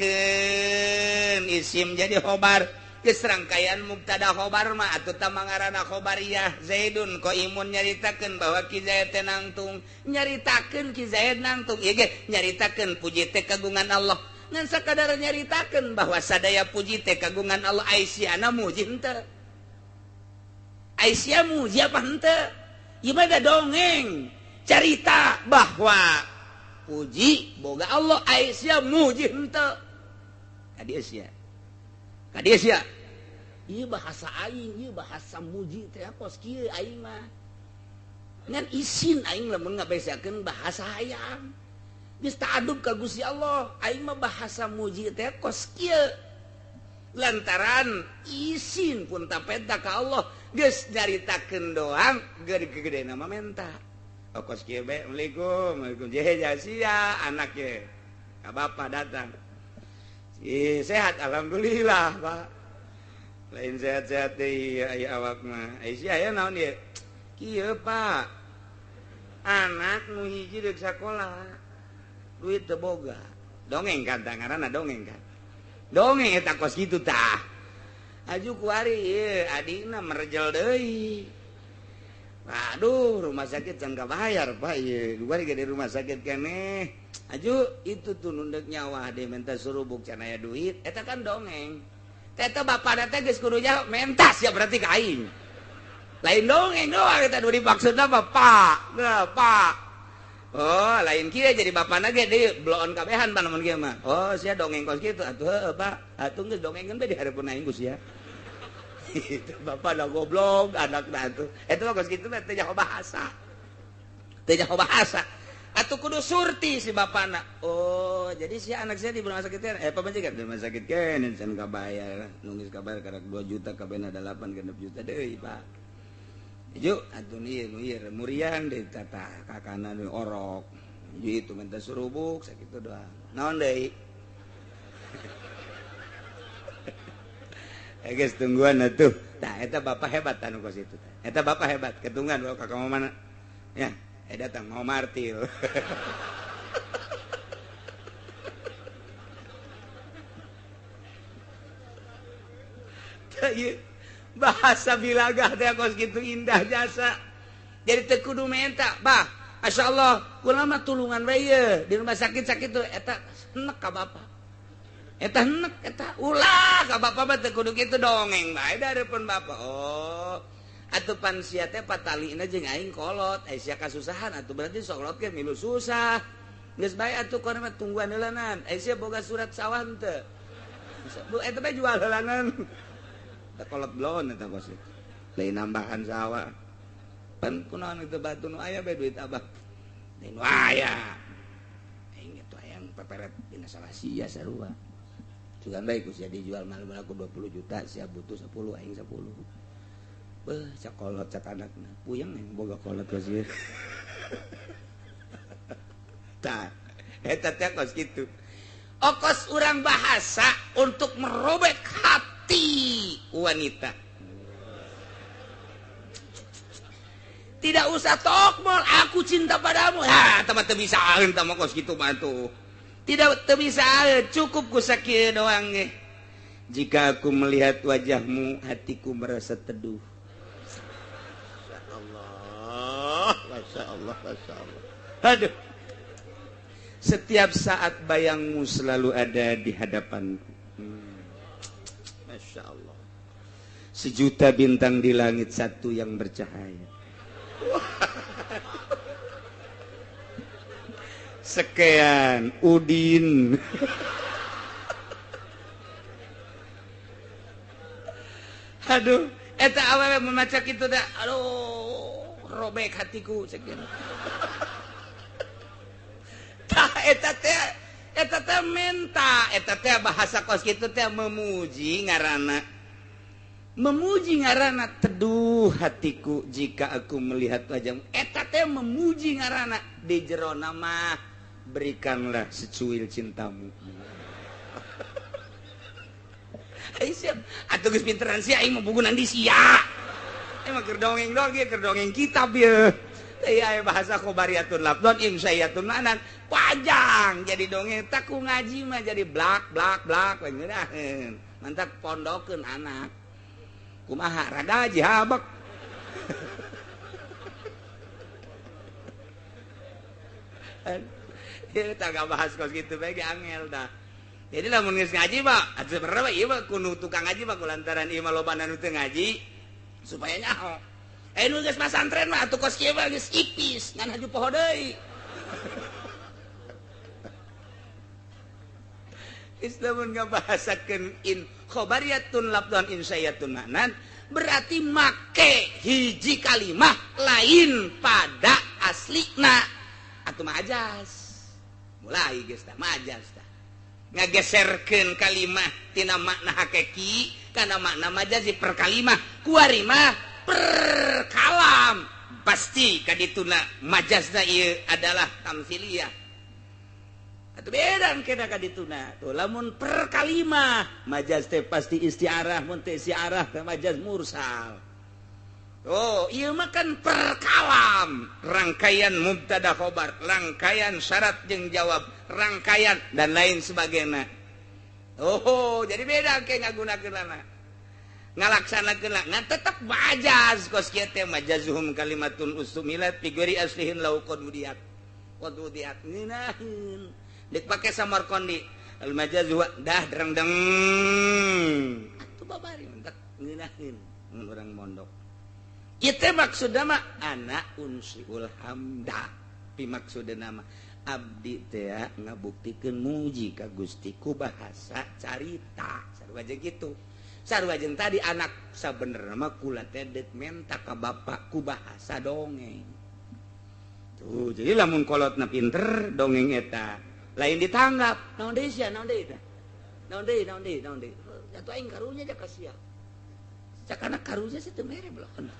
isim jadi khobar. Geus rangkaian mubtada khobar mah atuh tah mangarana khobariyah Zaidun qaimun nyaritakeun bahwa Ki Zaid teh nangtung nyaritakeun Ki Zaid nangtung ieu ge nyaritakeun puji teh kagungan Allah. Ngan sakadar nyaritakeun bahwa sadaya puji teh kagungan Allah Aisyana muji henteu. Aisyah muji apa henteu? Ieu mah dongeng. Carita bahwa puji boga Allah Aisyah muji henteu. Ka dieu sia. Ieu bahasa aing, ieu bahasa muji teh kos kieu aing mah. Ngan isin aing lamun ngabesakeun bahasa hayang. Geus ta'adub ka Gusti Allah aing mah bahasa muji teh kos kieu lantaran isin pun tapenta ka Allah geus nyaritakeun doang gede-gedena mah menta kos kieu bae Assalamualaikum sia anak ye ka bapa datang sehat alhamdulillah Pak lain sehat-sehat deui aya awak mah Aisyah aya naon ye kieu Pak anak nu hiji deuk sakola duit teu boga dongeng kan ngaranna dongeng kan dongeng eta kos kitu tah aju kuari ieu adina merejel deui aduh rumah sakit can kabayar Pak ieu kuari ge di rumah sakit keneh aju itu tuh nundek nyawa de menta surubuk can aya duit eta kan dongeng eta bapada teh geus kudu nyawa mentas ya berarti ka aing lain dongeng doang eta nu dimaksudna Pak Pak oh lain kieu jadi bapana ge deui bloon kabehan panamun kieu mah oh sia dongeng kos kitu atuh heuh Pak atuh geus dongengkeun bae di hareupeun aing ku sia itu bapana goblok anakna atuh eta mah kos kitu mah teu nyaho bahasa atuh kudu surti si bapana oh jadi si anak saya di rumah sakit pamajikan di rumah sakit keneh can kabayar nunggu kabayar karek 2 juta kabehna 8 genep juta deui Pak Juk, atuh ieu muriang deui tata kakana nu orok. Ju itu minta surubuk sakitu doang. Naon deui? Geus tungguan atuh. Tah eta bapak hebat anu kos itu. Eta bapak hebat, ketunggan bawa ka mana? Ya, datang mau martil. Tah ieu bahasa bilagah teh kos kitu indah jasa jadi teu kudu menta bah masyaallah kula mah tulungan bae ye di rumah sakit sakitu eta enek ka bapa eta enek eta ulah ka bapa mah teu kudu kitu dongeng bae dareupeun bapa oh atuh pan sia teh patalina jeung aing kolot sia kasusahan atuh berarti sok kolot ge milu susah geus bae atuh kono mah tungguan heulanan sia boga surat sawah teu eta bae jual heulanan kolot blon eta bos lain nambahan sawah pan kunaon itu batu nu aya bae duit abah nu aya aing itu hayang peperet dina salah sia sarua sugan bae ku sia dijual malu aku 20 juta sia butuh 10 aing 10 beuh cak kolot cak anakna puyeng yang boga kolot ka sia tah eta teh kos kitu okos urang bahasa untuk merobek hati wanita. Tidak usah tokmol, aku cinta padamu. Ha, teman teu bisa teh kos kitu mah tuh. tidak bisa cukup ku sakieu doang ge. Jika aku melihat wajahmu, hatiku merasa teduh. Masya Allah, Masya Allah. Aduh. Setiap saat bayangmu selalu ada di hadapanku. Masya Allah. Sejuta bintang di langit, satu yang bercahaya. Sekian Udin. Aduh, eta awewe membaca kitu dah. Aduh, robek hatiku sekian. Tah eta teh menta, eta teh bahasa kos kitu teh memuji ngaranna. Memuji ngaranna teduh hatiku jika aku melihat wajahmu. Eta teh memuji ngaranna di jerona mah berikanlah secuil cintamu. Ai siap. Atuh geus pinteran sia aing mah bukunan di sia. Emang keur dongeng keur dongeng kitab ye. Teh aya bahasa khobariyatun lafdon insayatun manan panjang jadi dongeng tak ku ngaji mah jadi blak ngeunaheun. Mantap pondokeun anak. Kumaha rada aji habak. Ieu tah bahas kos kitu bae ge angel dah. Jadi lamun geus ngaji mah atuh bener we ieu mah kudu tukang ngaji mah kulantaran ieu mah lobana nu teu ngaji supaya nyaho. Nu geus pasantren mah atuh kos kieu mah geus ipis ngan haju poho deui. Islamun ngabahasakeun in khobariyatun lafdhan insayatun ma'nan berarti make hiji kalimah lain pada aslina atuh majaz. Mulai geus tah majaz tah. Ngageserkeun kalimah tina makna hakiki kana makna majazi per kalimah kuari mah per kalam pasti kadituna majazna ieu adalah tamtsiliyah atuh beda kena kadituna tuh lamun per kalimah majaz teh pasti istiarah mun teh istiarah teh majaz mursal. Oh, ieu mah kan per kalam, rangkaian mubtada khobar, rangkaian syarat jeung jawab, rangkaian dan lain sebagainya. Oh, jadi beda ke ngagunakeunana. Ngalaksanakeunna ngan tetep majaz kos kieu teh majazuhum kalimatun ustumilat fi ghairi aslihin lau qududiyat. Qududiyat ngeunaheun. Dek pake samarqandi. Al majazu dah dereng-deng. Atuh babari mentak ngeunaheun mun urang mondok. Itu maksudnya mah anak unsiul hamda. Pi maksudna mah abdi teh ngabuktikeun muji ka Gusti ku bahasa carita. Sarua jeung kitu. Sarua jeung tadi anak sabenerna mah kula teh deuk menta ka bapak ku bahasa dongeng. Tuh, jadi lamun kolotna pinter dongeng eta lain ditanggap. Naon deui sia? Naon deui tah? Naon deui? Atuh aing karunya aja ka sia. Cakana karunya sih teu mere belakon.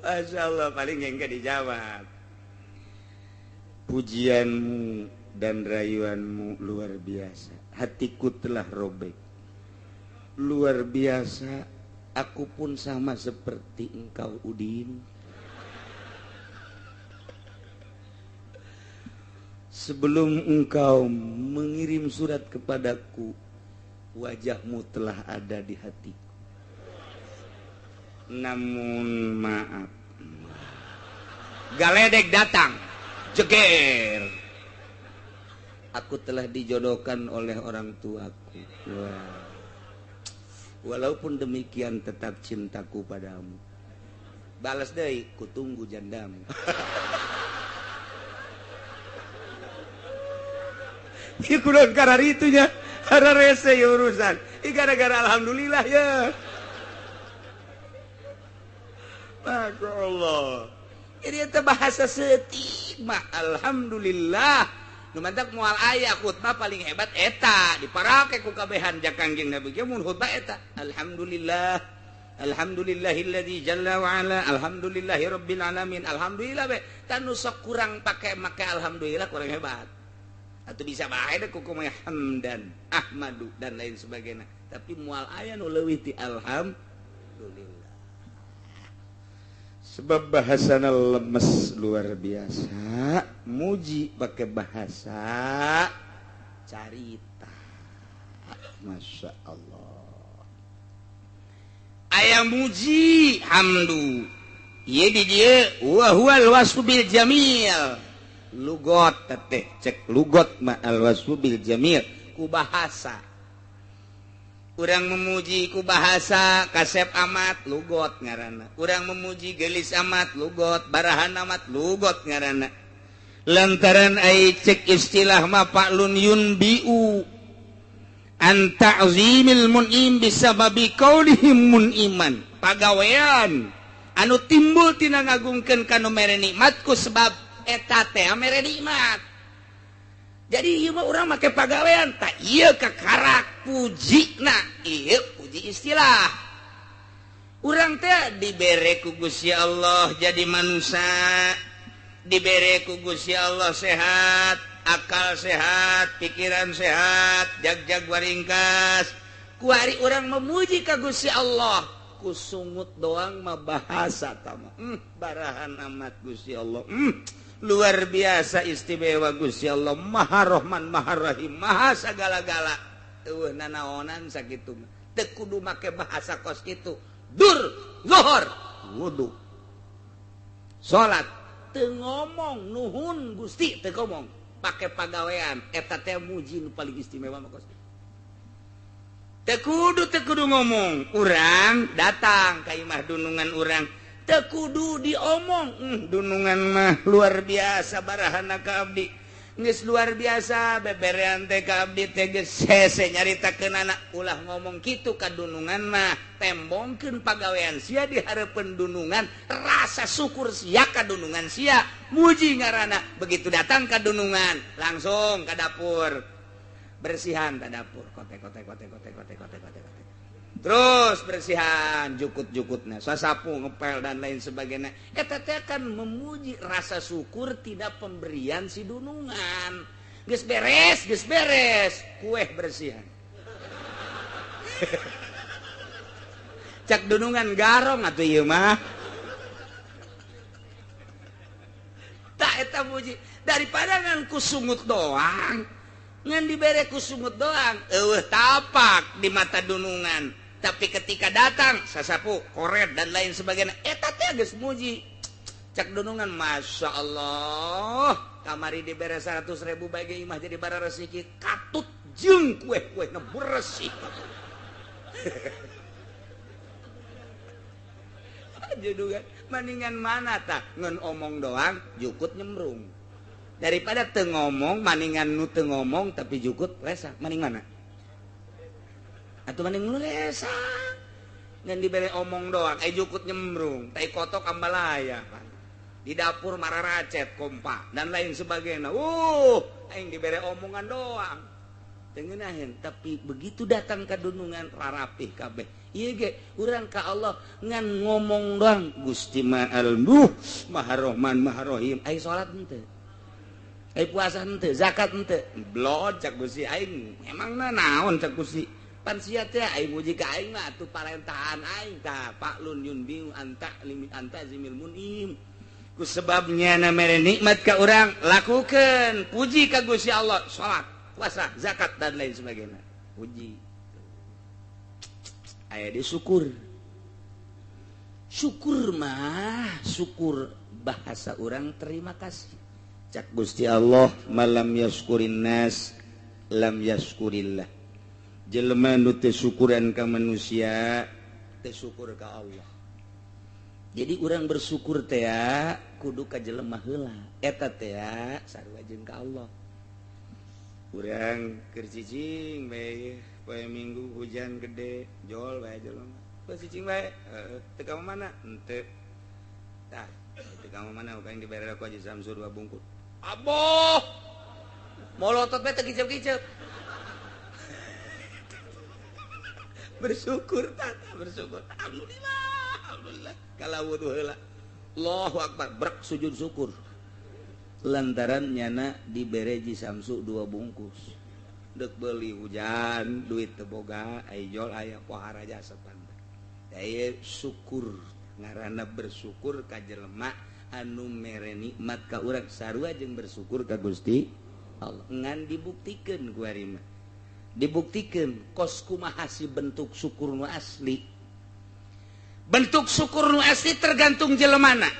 Masya Allah paling enggak dijawab. Pujianmu dan rayuanmu luar biasa. Hatiku telah robek. Luar biasa. Aku pun sama seperti engkau Udin. Sebelum engkau mengirim surat kepadaku, wajahmu telah ada di hatiku. Namun maaf, galedek datang, jeger. Aku telah dijodohkan oleh orang tuaku. Wah. Walaupun demikian tetap cintaku padamu. Balas deui, kutunggu jandamu. Ieu kudu karena itunya, karena rese ya urusan. Gara-gara alhamdulillah ya. Masya Allah. Ini itu bahasa setima. Alhamdulillah. Nu mantap moal aya khutbah paling hebat eta diparake ku kabehan jakangjing Nabi mun khutbah eta. Alhamdulillah. Alhamdulillahilladzi jalla wa ala. Alhamdulillahi rabbil alamin. Alhamdulillah be. Tanu sok kurang make alhamdulillah kurang hebat. Atau bisa bae deh kukumah hamdan, ahmadu dan lain sebagainya. Tapi mual aya nu leuwih ti alhamdulillah. sebab bahasana lemes luar biasa, muji pakai bahasa carita. Masya Allah. Ayam muji hamdu. Ieu di dieu wa huwal wasfu bil jamil. Lugot teh cek lugot ma al wasfu bil jamil ku bahasa. Urang memuji ku bahasa kasep amat lugot ngaranna. Urang memuji gelis amat lugot, barahan amat lugot ngaranna. Lantaran ai cek istilah ma fa'lun yunbiu an ta'zimil mun'im bisababi qaulihim mun'iman. Pagawean anu timbul tina ngagungkeun kana mere nikmat ku sebab eta teh mere nikmat. Jadi ieu mah urang make pagawean tah ieu kakarak pujina, ieu puji istilah. Urang teh dibere ku Gusti Allah jadi manusia, dibere ku Gusti Allah sehat, akal sehat, pikiran sehat, jag-jag waringkas. Ku ari urang memuji ka Gusti Allah, ku sungut doang mah bahasa tama. Barahan amat Gusti Allah. Luar biasa istimewa Gusti Allah, Maha Rahman, Maha Rahim, Maha sagala-gala. Eueuh nanaonan sakitu. Teu kudu make bahasa kos kitu. Dur, zuhur, wudu. Salat teu ngomong nuhun Gusti, teu ngomong. Pake pagawean eta teh muji nu paling istimewa mah kos. Teu kudu ngomong. Urang datang ka imah dunungan urang. Teu kudu diomong, dunungan mah luar biasa barahana ka abdi. Geus luar biasa beberean teh ka abdi teh geus hese nyaritakeun anak ulah ngomong kitu ka dunungan mah tembongkeun pagawean sia di hareupeun dunungan, rasa syukur sia ka dunungan sia, muji ngaranna. Begitu datang ka dunungan langsung ka dapur. Bersihan ka dapur, kote. Terus bersihan jukut-jukutna, sasapu, ngepel dan lain sebagainya. Eta teh kan memuji rasa syukur tidak pemberian si dunungan. Geus beres, kue bersihan. Cak dunungan garong atuh ieu mah. Tak eta muji daripada ngan kusungut doang. Ngan dibere kusungut doang, eueuh tapak di mata dunungan. Tapi ketika datang sasapu, koret dan lain sebagainya, eta teh geus muji. Cak dunungan, masya Allah, kamari dibere 100.000 bage imah jadi bara rezeki, katut jeung kue-kue na bersih. Judungan, mendingan mana tak ngen omong doang, jukut nyemrung. Daripada teu ngomong, maningan nu teu ngomong tapi jukut lesa, maning mana? Atuh maning nu lesa. Ngan dibere omong doang, jukut nyemrung, tai kotok ambalaya. Di dapur mararacet, kompak dan lain sebagainya. Aing dibere omongan doang. Teu ngeunaheun, tapi begitu datang ka dunungan rarapih kabeh. Ieu ge urang ka Allah ngan ngomong doang, Gusti Ma'al Maha Rahman, Maha Rahim. Ai salat henteu. Ai puasa henteu, zakat henteu. Blod cak Gusti aing. Emangna naon cak Gusti? Pan sia teh aing muji ka aing mah atuh parentahan aing tah fa'lun yunbiu anta limit anta zimil munim. Ku sebabnya na mere nikmat ka urang lakukeun puji ka Gusti Allah, salat, puasa, zakat dan lain sebagainya. Puji. Aya di syukur. Syukur mah syukur bahasa urang terima kasih. Cak Gusti Allah malam yaskurin nas lam yaskurillah. Jelema nu teu syukuran ka manusia teu syukur ka Allah. Jadi urang bersyukur teh kudu ka jelema heula. Eta teh sarua jeung ka Allah. Urang keur cicing bae poe Minggu hujan gede jol bae jelema. Poe cicing bae teu ka mana? Henteu. Tah, teu ka mana ka yang dibere ku Haji Samsul 2 bungkus. Aboh. Molotot bae teu kicep-kicep. Bersyukur tata bersyukur, alhamdulillah kalau wudu heula Allahu akbar brek sujud syukur lantaran nyana dibere Ji Samsu 2 bungkus deuk beuli hujan duit teu boga aya jol aya pohara jasa pantai aya syukur ngaranna bersyukur ka jelema anu mere nikmat ka urang sarua jeung bersyukur ka Gusti Allah. Ngan dibuktikeun ku ari mah. Dibuktikeun kos kumaha si bentuk syukur nu asli. Bentuk syukur nu asli tergantung jelemana.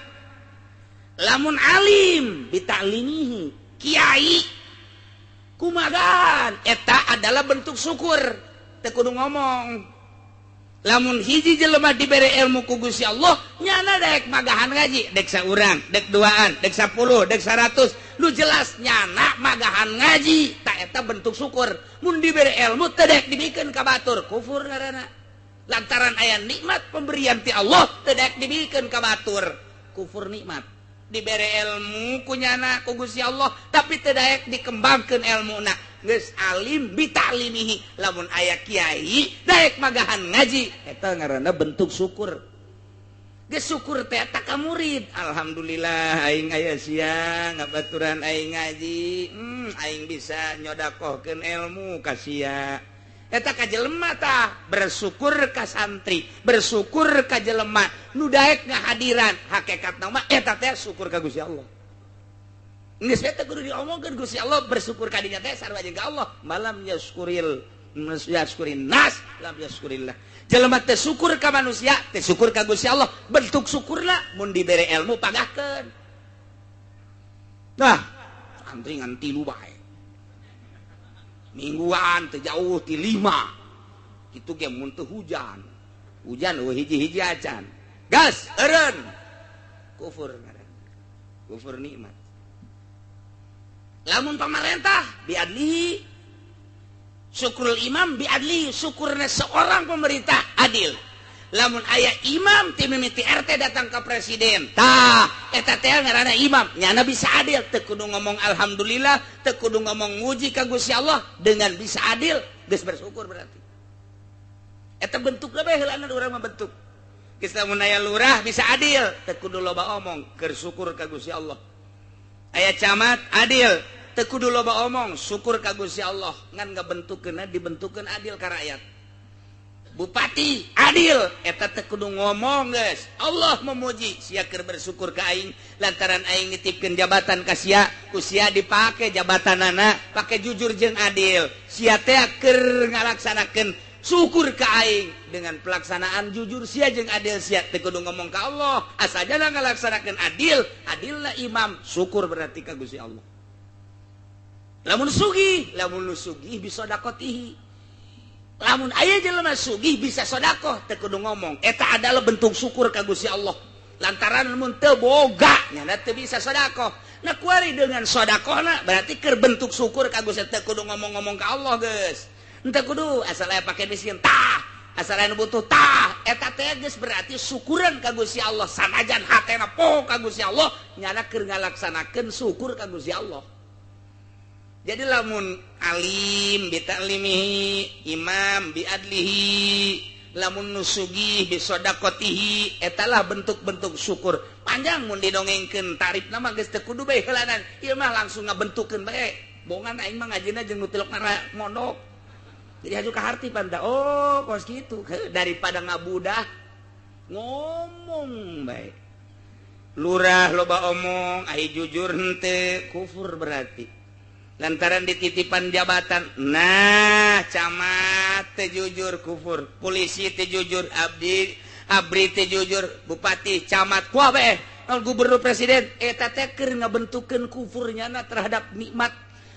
Lamun alim bitalimihi kiai kumagahan eta adalah bentuk syukur teu kudu ngomong. Lamun hiji jelema dibere ilmu ku Gusti Allah nyana dek magahan ngaji dek saurang dek duaan dek 10 dek 100 lu jelas nyana magahan ngaji tak eta bentuk syukur. Mun dibere ilmu teu dek dibikeun ka batur kufur ngaranna. Lantaran aya nikmat pemberian ti Allah teu dek dibikeun ka batur kufur nikmat. Dibere ilmu kunyana ku Gusti Allah tapi teu daek dikembangkeun ilmuna geus alim bitalimihi lamun aya kiai daek magahan ngaji eta ngaranna bentuk syukur. Geus syukur teh eta ka murid alhamdulillah aing aya sia ngabaturan aing ngaji aing bisa nyodakohkeun ilmu ka sia. Eta ka jelema tah bersyukur ka santri, bersyukur ka jelema nu daek ngahadiran, hakikatna mah eta teh syukur ka Gusti Allah. Geus eta kudu diomongkeun Gusti Allah bersyukur ka dinya teh sarua jeung ka Allah. Malam yaskurin nas, lam yaskurillah. Jelema teh syukur ka manusia, teh syukur ka Gusti Allah. Bentuk syukurna mun dibere ilmu pagahkeun. Nah, santri ngan 3 bae. Mingguan terjauh di 5 itu ge mun teu hujan hiji-hiji acan gas eureun kufur ngaran kufur nikmat. Lamun pamarentah biadlihi syukrul imam biadlihi syukurna seorang pemerintah adil. Lamun aya imam ti mimiti RT datang ke presiden tah eta teh ngaranna imam nyana bisa adil teu kudu ngomong alhamdulillah teu kudu ngomong muji ka Gusti Allah dengan bisa adil geus bersyukur berarti eta bentukna bae heulana urang mah bentuk geus lamun aya lurah bisa adil teu kudu loba omong keur syukur ka Gusti Allah. Aya camat adil teu kudu loba omong syukur ka Gusti Allah ngan ngabentukeunna dibentukeun adil ka rakyat. Bupati adil eta teh kudu ngomong geus Allah memuji sia keur bersyukur ka aing lantaran aing nitipkeun jabatan ka sia ku sia dipake jabatanana pake jujur jeung adil sia teh keur ngalaksanakeun syukur ka aing dengan pelaksanaan jujur sia jeung adil sia teh kudu ngomong ka Allah asajana ngalaksanakeun adil adilna imam syukur berarti ka Gusti Allah. Lamun nu sugih bisa dakotihi. Lamun aya jelema sugih bisa sedekah teu kudu ngomong eta adalah bentuk syukur ka Gusti Allah lantaran mun teu boga nya teu bisa sedekah. Nah kuari dengan sedekahna berarti keur bentuk syukur ka Gusti teu kudu ngomong-ngomong ka Allah geus henteu kudu asal aya pake miskin tah asal aya butuh tah eta teh geus berarti syukuran ka Gusti Allah sanajan hatena poho ka Gusti Allah nyana keur ngalaksanakeun syukur ka Gusti Allah. Jadi lamun alim bitalimihi imam biadlihi lamun nusugih bisodakotihi etalah bentuk-bentuk syukur panjang mun didongengkeun tarifna mah geus teu kudu bae heulanan ieu mah langsung ngabentukeun bae bongan aing mah ngajina jeung nu tilok mondok jadi haju ka harti panta oh kos kitu daripada ngabudah ngomong bae lurah loba omong ai jujur henteu kufur berarti lantaran dititipan jabatan nah camat teh jujur kufur polisi teh jujur abri teh jujur bupati camat kuah bae gubernur presiden eta teh keur ngabentukeun kufurnyana terhadap nikmat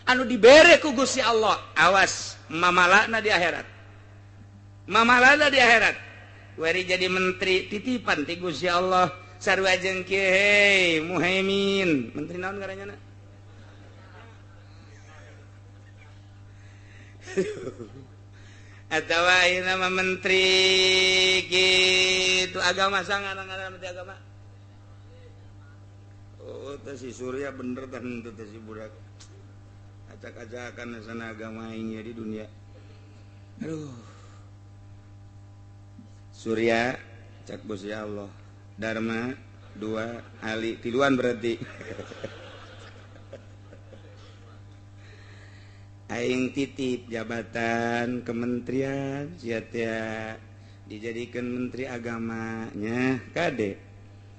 anu dibere ku Gusti Allah. Awas mamalana di akhirat wari jadi menteri titipan ti Gusti Allah sarua jeung kieu hei Muhaimin menteri naon ngaranna atau ini nama menteri gitu agama sangat menteri agama oh itu si Surya bener kan itu si budak acak-acakan sana agama ini di dunia aduh Surya cak bos ya Allah Dharma 2 Ali tiluan berarti aing titip jabatan kementerian sia teh dijadikan menteri agamanya Kadek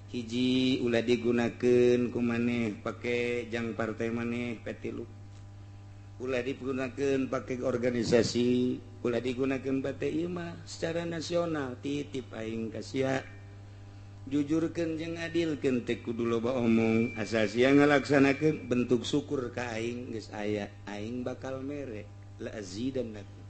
hiji ulah digunakan ku maneh pakai jang partai maneh petilu ulah digunakan pakai organisasi ulah digunakan partai imah secara nasional titip aing kasia jujurkeun jeung adilkeun teh kudu loba omong asal sia ngalaksanakeun bentuk syukur ka aing geus aya aing bakal mere la azidannakum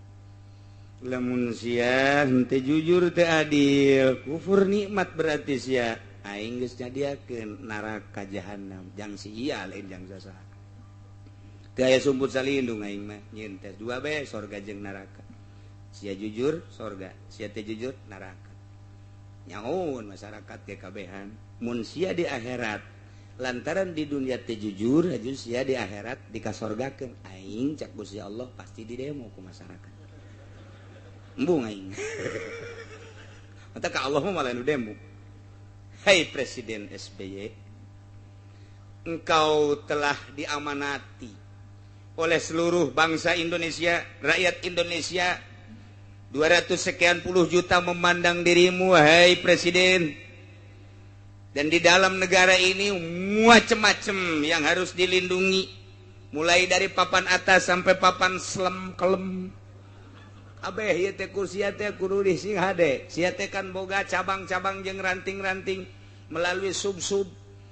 lamun sia henteu jujur teu adil kufur nikmat berarti sia aing geus nyadiakeun neraka jahanam jang sia lain jang sasa teu aya sumput salindung aing mah nyeun teh dua bae sorga jeung neraka sia jujur sorga sia teu jujur neraka nyaun masyarakat ge kabehan mun sia di akhirat lantaran di dunia teu jujur haju sia di akhirat dikasorgakeun aing cak Gusti Allah pasti didemo ku masyarakat embung aing mata ka Allah mah malah nu demo. Hai Presiden SBY, engkau telah diamanati oleh seluruh bangsa Indonesia, rakyat Indonesia, 200 sekian puluh juta memandang dirimu, hai Presiden. Dan di dalam negara ini macam-macam yang harus dilindungi, mulai dari papan atas sampai papan kelem. Abeh ieu teh kursi teh kudu dising hade. Sia teh kan boga cabang-cabang jeung ranting-ranting melalui sub-sub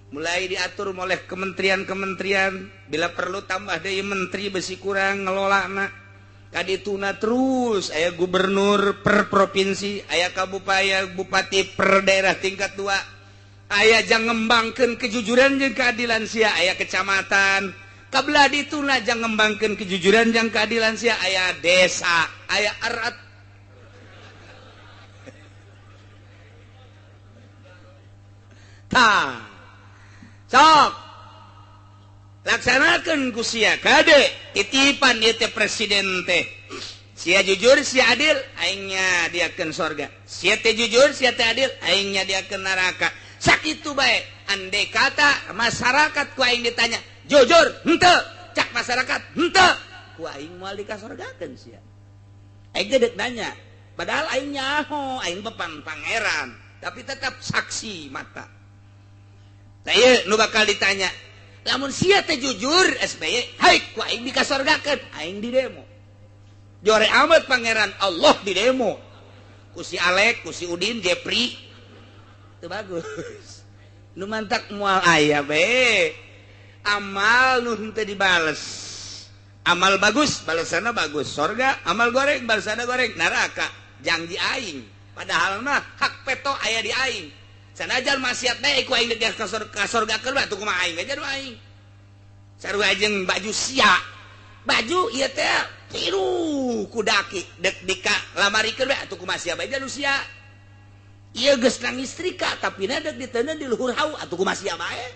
mulai diatur oleh kementerian-kementerian bila perlu tambah deui menteri besi kurang ngelolana kadituna terus aya gubernur per provinsi aya kabupati bupati per daerah tingkat 2 aya jang ngembangkeun kejujuran jeung keadilan sia aya kecamatan kabelah dituna jang ngembangkeun kejujuran jeung keadilan sia aya desa aya arat tah sok laksanakeun ku sia kade titipan ieu teh presiden teh sia jujur sia adil aing nyadiakeun sorga sia teh jujur sia teh adil aing nyadiakeun neraka sakitu bae andai kata masyarakat ku aing ditanya jujur henteu cak masyarakat henteu ku aing moal dikasorgakeun sia aing teh deuk nanya padahal aing nyaho aing papan pangeran tapi tetap saksi mata saya nu bakal ditanya lamun sia teh jujur SBY hai ku aing dikasorgakeun aing di demo jore amat pangeran Allah di demo ku si Alek ku si Udin Jepri teu bagus nu mantak moal aya be amal nu henteu dibales amal bagus balasanna bagus sorga amal goreng balasanna goreng neraka jang di aing padahal mah hak peto aya di aing sanajan maksiat bae ku aing geus kasorgakeun mah tuh kumaha aing aja nu aing sarua jeung baju sia baju ieu teh tiru ku daki dek dika lamarikeun bae atuh kumaha sia bae nu sia ieu geus nangis trika tapi na dek diteuneuh di luhur hau atuh kumaha sia bae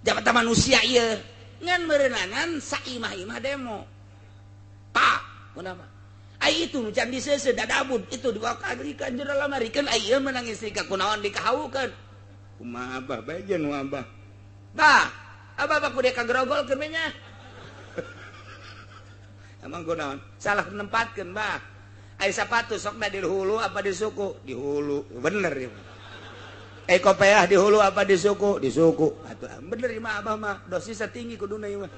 jabatan manusia ieu ngan meureunanan saimah-imah demo pak kunaha ai itu can diseuseuh dadabun itu dibawa ka agrikan jero lamarikeun ai ieu menang istri ka kunaon dikahawukeun kumaha abah bae jeung nu abah bah abah ku dia kagrogolkeun we nya emang kunaon salah nempatkeun bah ai sapatu sok da di hulu apa di suku di hulu bener ieu kopiah di hulu apa di suku di suku atuh bener mah abah mah dosisnya tinggi kuduna ieu mah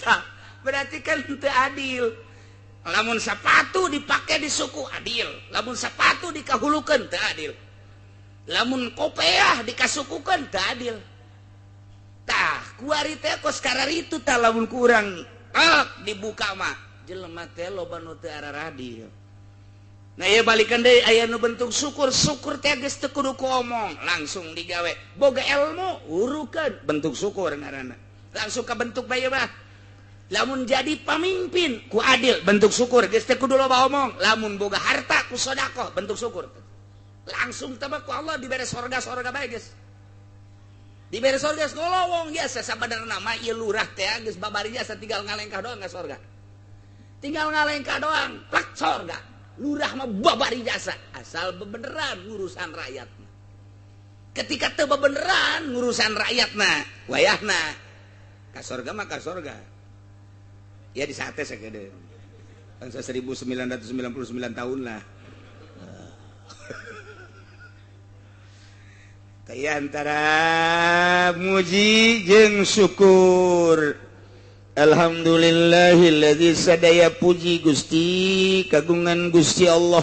tah berarti kan itu adil lamun sepatu dipakai di suku adil lamun sepatu dikahulukan teu adil lamun kopiah dikasukukan teu adil tah kuari teh kos kararitu tah lamun kurang dibuka mah jelema teh loba nu teu araradi nah ieu balikan deui aya nu bentuk syukur teh geus teu kudu omong langsung digawe boga ilmu urukeun bentuk syukur ngaranna langsung ka bentuk bae mah lamun jadi pamimpin ku adil bentuk syukur geus teh kudu loba omong lamun boga harta ku sedekah bentuk syukur langsung teh ku Allah dibere sorga bae geus dibere sorga geus ngolowong biasa sabenerna mah ieu lurah teh geus babari jasa tinggal ngalengkah doang ka sorga tinggal ngalengkah doang plak sorga lurah mah babari jasa asal bebeneran ngurusan rakyatna ketika teu bebeneran ngurusan rakyatna wayahna ka sorga mah ka sorga ya di sate segede bangsa 1999 tahun lah. Kayak antara muji jeung syukur. Alhamdulillahilladzi sadaya puji Gusti kagungan Gusti Allah.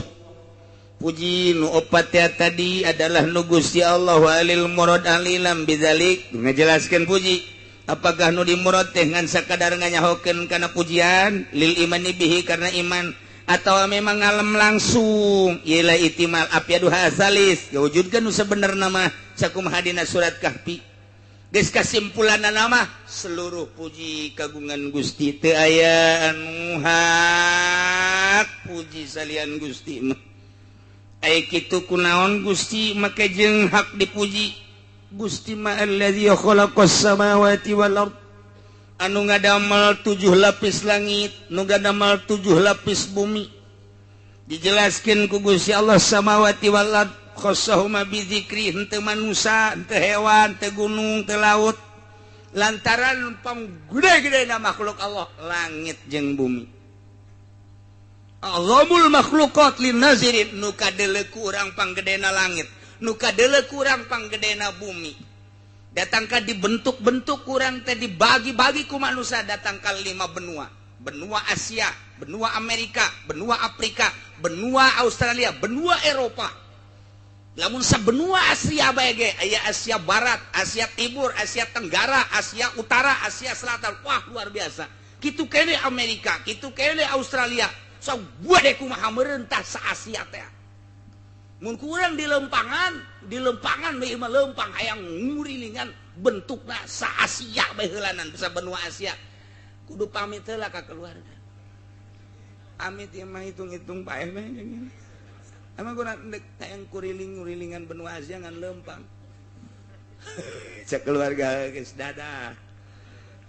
Puji nu opat tadi adalah nu Gusti Allah walil murad alilam bidzalik. Ngajelaskeun puji. Apakah nu dimurad teh ngan sakadar nganyahokeun kana pujian lil imani bihi karena iman atau memang alam langsung ialah itimal apiadu hasalis gawujudkeun nu sabenerna mah sakumaha dina surat Kahfi. Geus kasimpulanna nama seluruh puji kagungan Gusti teu aya anu hak puji salian Gusti mah. Ai kitu kunaon Gusti make jeung hak dipuji. Gusti ma allazi khalaqas samawati wal ard anu ngadamel 7 lapis langit nu ngadamel 7 lapis bumi. Dijelaskeun ku Gusti Allah samawati wal ard khossahuma bi dzikri henteu manusia henteu hewan henteu gunung henteu laut lantaran panggede-gedena makhluk Allah langit jeung bumi. Azamul makhluqat lin nazirin nu kadeleuk urang panggedena langit nu kadeleuk urang panggedena bumi. Datangkan dibentuk-bentuk kurang teh dibagi-bagi ku manusia datangkan 5 benua. Benua Asia, benua Amerika, benua Afrika, benua Australia, benua Eropa. Lamun sabenua Asia bae ge aya Asia Barat, Asia Timur, Asia Tenggara, Asia Utara, Asia Selatan. Wah, luar biasa. Kitu kene Amerika, kitu kene Australia. Sabuah deh kumaha meureuntah sa Asia teh. Mun kurang di lempangan bae mah lempang hayang ngurilingan bentukna sa Asia bae heulanan sa benua Asia. Kudu pamit heula ka keluarga. Amit ieu mah hitung-hitung paeh bae gini. Emang kurang hayang kuriling-ngurilingan benua Asia ngan lempang. Cek keluarga geus dadah.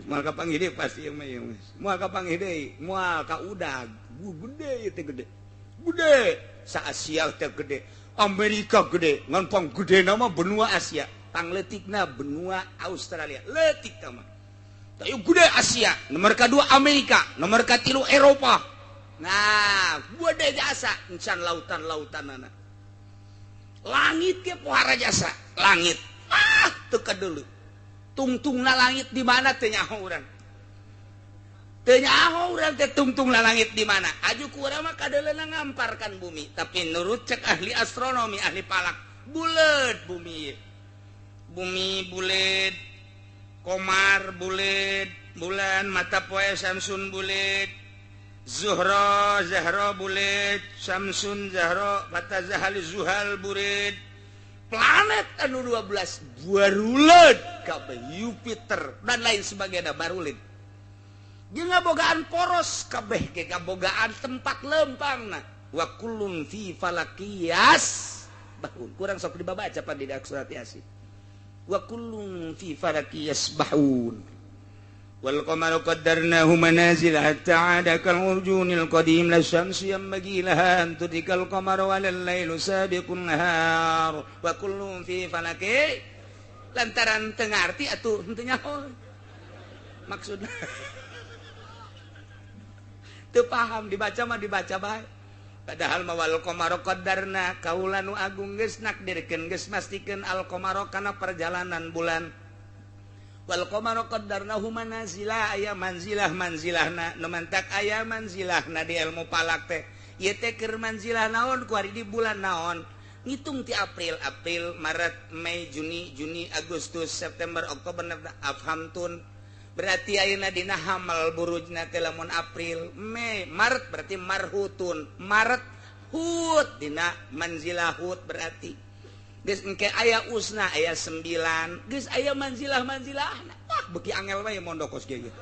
Moal ka panggih pasti ieu mah ieu. Moal ka panggih deui, moal ka udag. Gede teh gede. Gede sa Asia teh gede. Amerika gede, ngan pang gede nama benua Asia, pangletikna benua Australia, letik nama. Tapi gede Asia, nomor kedua Amerika, nomor ketilu Eropa. Nah, gede jasa, encan lautan-lautan anak. Langit ke pohara jasa, langit. Teka dulu. Tungtungna langit di mana teu nyaho urang. Teu nyaho urang teh tungtungna langit di mana. Aju ku urang mah kadeleuna ngamparkan bumi, tapi nurut cek ahli astronomi, ahli falak, bulet bumi. Bumi bulet, komar bulet, bulan mata poe Samsun bulet, Zahra bulet, Samsun Zahra mata Zahal Zuhal bulet. Planet anu 12 barulet kabeh Jupiter dan lain sebagainya barulet. Jeung ngabogaan poros kabeh ge ngabogaan tempat lempangna. Wa kullun fi falakiyas bahun. Kurang sok dibaca pan di surat Yasin. Wa kullun fi falakiyas bahun. Wal qamaru qaddarnahu manazil hatta 'ada kal urjunil qadim la syamsu yanbaghi laha an tudrikal qamara walal lailu sabiqun nahar. Wa kullun fi falaki lantaran teu ngarti atuh henteu nyaho. Maksudna teu paham dibaca mah dibaca bae. Padahal mawal qamara qaddarna kaula nu agung geus nakdirkeun geus mastikeun al qamara kana perjalanan bulan. Wal qamara qaddarnahu manazila aya manzilahna nu mantak aya manzilahna di ilmu falak teh. Ieu teh keur manzilah naon ku ari di bulan naon? Ngitung ti April, Maret, Mei, Juni, Agustus, September, Oktober, afhamtun. Berarti ayeuna dina hamal burujna teh lamun April, Mei, Maret berarti marhutun. Maret hut dina manzilah hut berarti. Geus engke aya usna aya 9, geus aya manzilah-manzilahna. Wah, beuki angel wae mondokos ge gitu.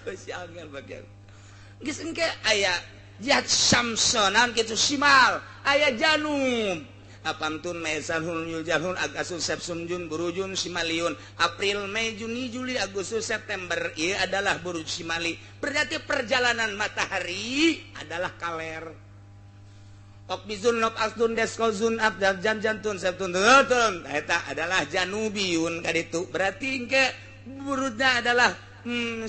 Geus angel bagian. Geus engke aya jihad syamsonan kitu simal, aya janum. Apamtun Maisanul Yuljahul Agasus Sepsumjun Burujun Simaliun April Mei Juni Juli Agustus September ini adalah buruj Simali. Berarti perjalanan matahari adalah kaler. Okbizun Nop Asdun Deskozun Abdal Janjantun Septun Eta adalah Janubiyun kaditu. Berarti ke burujnya adalah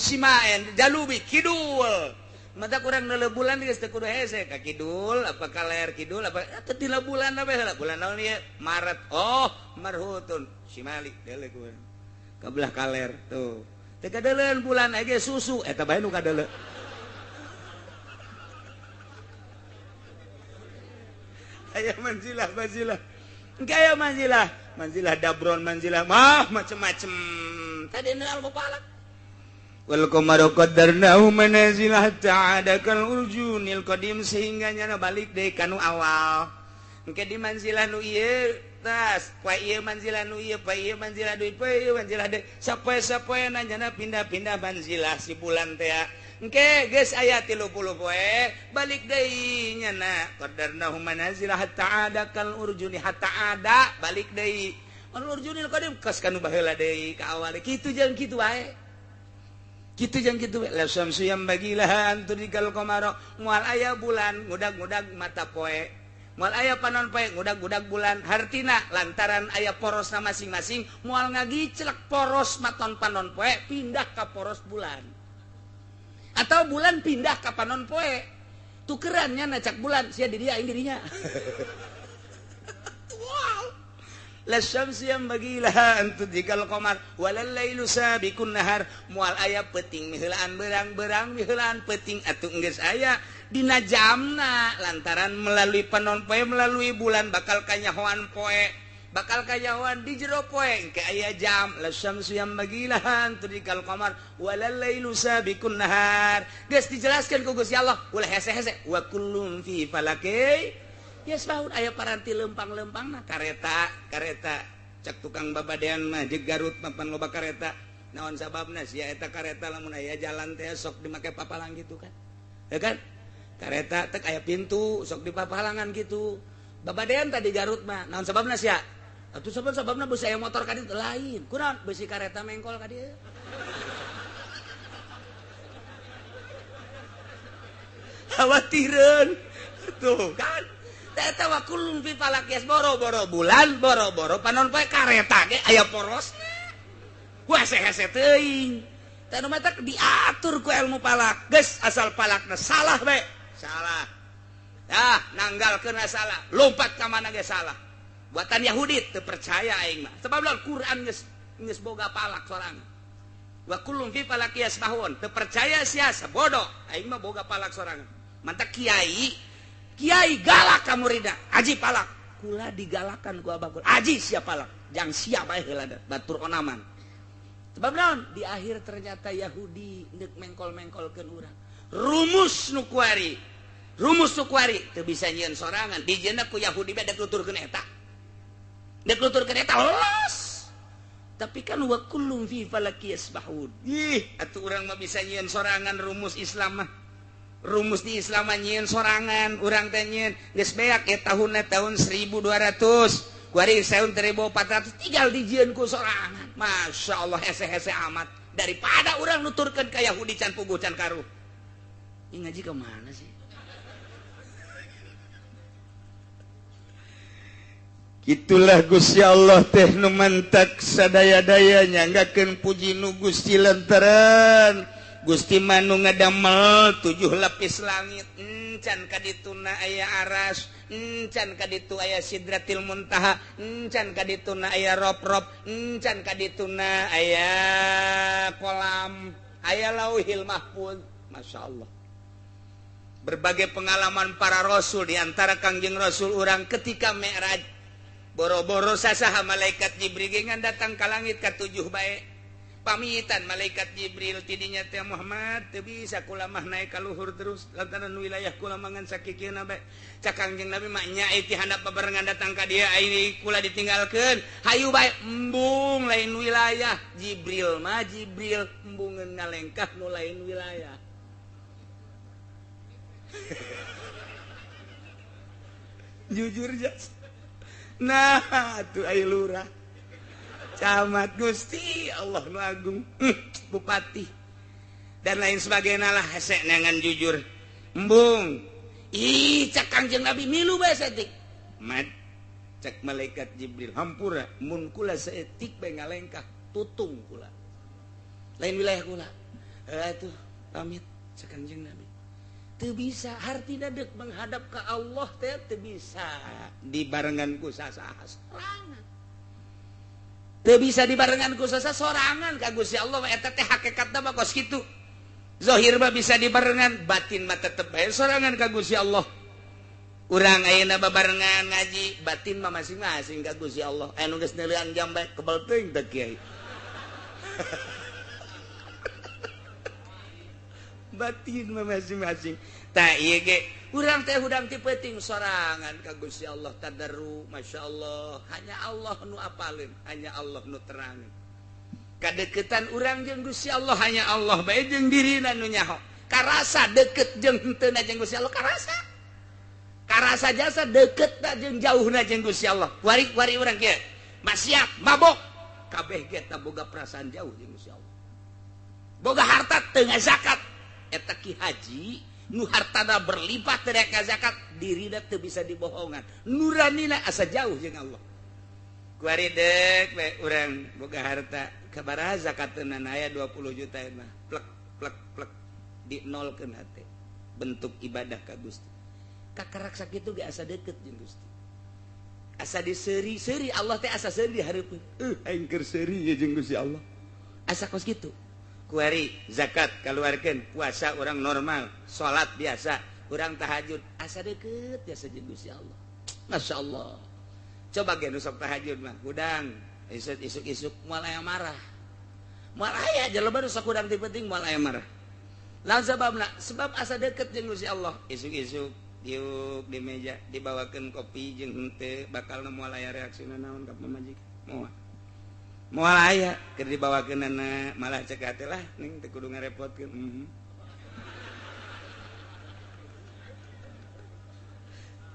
simaen jalubi kidul mata kurang nele bulan geus teu kudu hese ka kidul apa kaler kidul apa teu dina bulan apa heula bulan naon ieu Maret oh marhutun simali deuleu kumaha kabelah kaler tuh teu kadeuleun bulan age susu eta bae nu kadeuleu aya manzilah engke manzilah dabron manzilah mah macem-macem tadi nu almu palak wal qamaru qaddarnahu manazilah ta'adakal urjunil qadim sehingga nyana balik deui kanu awal engke di manzilah nu ieu tas pa ieu manzilah nu ieu pa ieu manzilah deui pa ieu manzilah deui sapoe-sapoe nyana pindah-pindah manzilah si bulan teh engke geus aya 30 poe balik deui nyana qaddarnahu manazilah ta'adakal urjuni hatta ada balik deui al urjunil qadim kas kanu baheula deui ka awal kitu jeung kitu wae gitu jeung kitu la samsu yang bagilah anturikal qamara moal aya bulan ngudag-ngudag mata poe moal aya panon poe ngudag-ngudag bulan hartina lantaran aya porosna masing-masing moal ngagiclek poros maton panon poe pindah ka poros bulan atau bulan pindah ka panon poe tukerannya nacak bulan sia di dia aing dirinya la syamsu yang bagilah antudikal qamar walal lailu sabiqun nahar moal aya peuting miheulaan berang-berang miheulaan peuting atuh geus aya dina jamna lantaran melalui panon poe melalui bulan bakal kanyahoan poe bakal kanyahoan di jero poe engke aya jam la syamsu yang bagilah antudikal qamar walal lailu sabiqun nahar geus dijelaskeun ku Gusti Allah ulah hese-hese wa kullun fi falaki yasbahun aya paranti lempang-lempangna kareta cek tukang babadean mah jeung Garut mapan loba kareta naon sababna sia eta kareta lamun aya jalan teh sok dimake papalang gitu kan ya kan kareta tek aya pintu sok dipapalangan gitu babadean tadi Garut mah naon sababna sia atuh sababna beusi aya motor ka dieu lain kunaon beusi kareta mengkol ka dieu khawatireun tuh kan eta wa kullun fi falakias boro-boro bulan boro-boro panon poe kareta ge aya porosna wah hese teuing tanu mah diatur ku ilmu palak geus asal palakna salah we salah nanggalkeun salah lompat ka mana ge salah buatan Yahudi teu percaya aing mah sebab Al-Qur'an geus boga palak sorangan wa kullun fi falakias bahun teu percaya sia bodoh aing mah boga palak sorangan mantap Kiai galak ka muridna aji palak kula digalakan ku abah aji sia palak jang sia bae heula batur onaman sebab naon di akhir ternyata Yahudi neuk mengkol-mengkolkeun urang rumus nu kuari teu bisa nyieun sorangan dijieunna ku Yahudi bae dek nuturkeun eta los tapi kan wa kullum fi falaki yasbahun atuh urang mah bisa nyieun sorangan rumus Islam mah rumus di Islam nyieun sorangan urang teh nyieun geus beak tahunna tahun 1200 kuari tahun 1400 tinggal dijieun ku sorangan Masya Allah hese-hese amat daripada urang nuturkeun ka Yahudi can puguh can karuh ini ngaji ke mana sih Itulah Gusti Allah teh nu mantak sadaya-dayanya nggakeun puji nu Gusti lantaran Gusti manu ngadamel 7 lapis langit encan kadituna aya aras encan kaditu aya sidratil muntaha encan kadituna aya rob-rob encan kadituna aya kolam aya lauhil mahfuz Masya Allah berbagai pengalaman para rasul diantara Kangjeng Rasul urang ketika Mi'raj boro-boro sasaha malaikat Jibril ngan datang ka langit ka 7 bae pamitan malaikat Jibril tidinya teh Muhammad teu bisa kula mah naik ka luhur terus lantaran wilayah kula mangan sakikeuna bae cak Kangjeng Nabi mah nyai ti handap babarengan datang ka dieu ini kula ditinggalkeun hayu bae embung lain wilayah Jibril mah Jibril embungeun ngalengkah nu lain wilayah jujur jas nah tuh ayo lurah camat Gusti Allah nu agung bupati dan lain sebagainya lah hese nangan jujur embung ih cak Kangjeng Nabi milu bae saeutik mat cak malaikat Jibril hampura mun kula saeutik bae ngalengkah tutung kula lain wilayah kula atuh pamit sakanjeng Nabi teu bisa hartina deuk menghadap ka Allah teh teu bisa dibarengan ku sasaha sorangan teu bisa dibarengan ku sasaha sorangan ka Gusti Allah eta teh hakikatna mah kos kitu zahir mah bisa dibarengan batin mah tetep bae sorangan ka Gusti Allah urang ayeuna babarengan ngaji batin mah masing-masing ka Gusti Allah anu geus neulean jam bae kebal teuing teh kiai batin mah masing-masing tah ieu ge urang teh hudang ti peuting sorangan ka Gusti Allah tadarru masyaallah hanya Allah nu apaleun hanya Allah nu terangin kadeukeutan urang jeung Gusti Allah hanya Allah bae jeung dirina nu nyaho karasa deukeut jeung henteu na jeung Gusti Allah karasa jasa deukeut na jeung jauhna jeung Gusti Allah wari urang kieu maksiat mabok kabeh ge eta boga perasaan jauh jeung Gusti Allah boga harta teu ngazakat eta ki haji nu hartana berlipat teu zakat dirina teu bisa dibohongan nuranina asa jauh jeung Allah kuari deuk we urang boga harta kabaraha zakatna aya 20 juta mah plek plek plek dinolkeun hate bentuk ibadah ka Gusti kakarak sakitu ge asa deukeut jeung Gusti asa diseuri-seuri Allah teh asa seuri di hareupeun aing keur seuri ye jeung Gusti Allah asa kos kitu kuari zakat kaluarkeun puasa orang normal salat biasa urang tahajud asa deukeut biasa jeung Gusti Allah masyaallah coba ge nu sok tahajud mah hudang isuk-isuk moal aya marah moal aya jelema nu sok hudang ti penting moal aya marah lawan sababna sebab asa deukeut jeung Gusti Allah isuk-isuk diuk di meja dibawakeun kopi jeung henteu bakalna moal aya reaksina naon ka pamajikan moal aya keur dibawakeunana malah cek hate lah ning teu kudu ngarepotkeun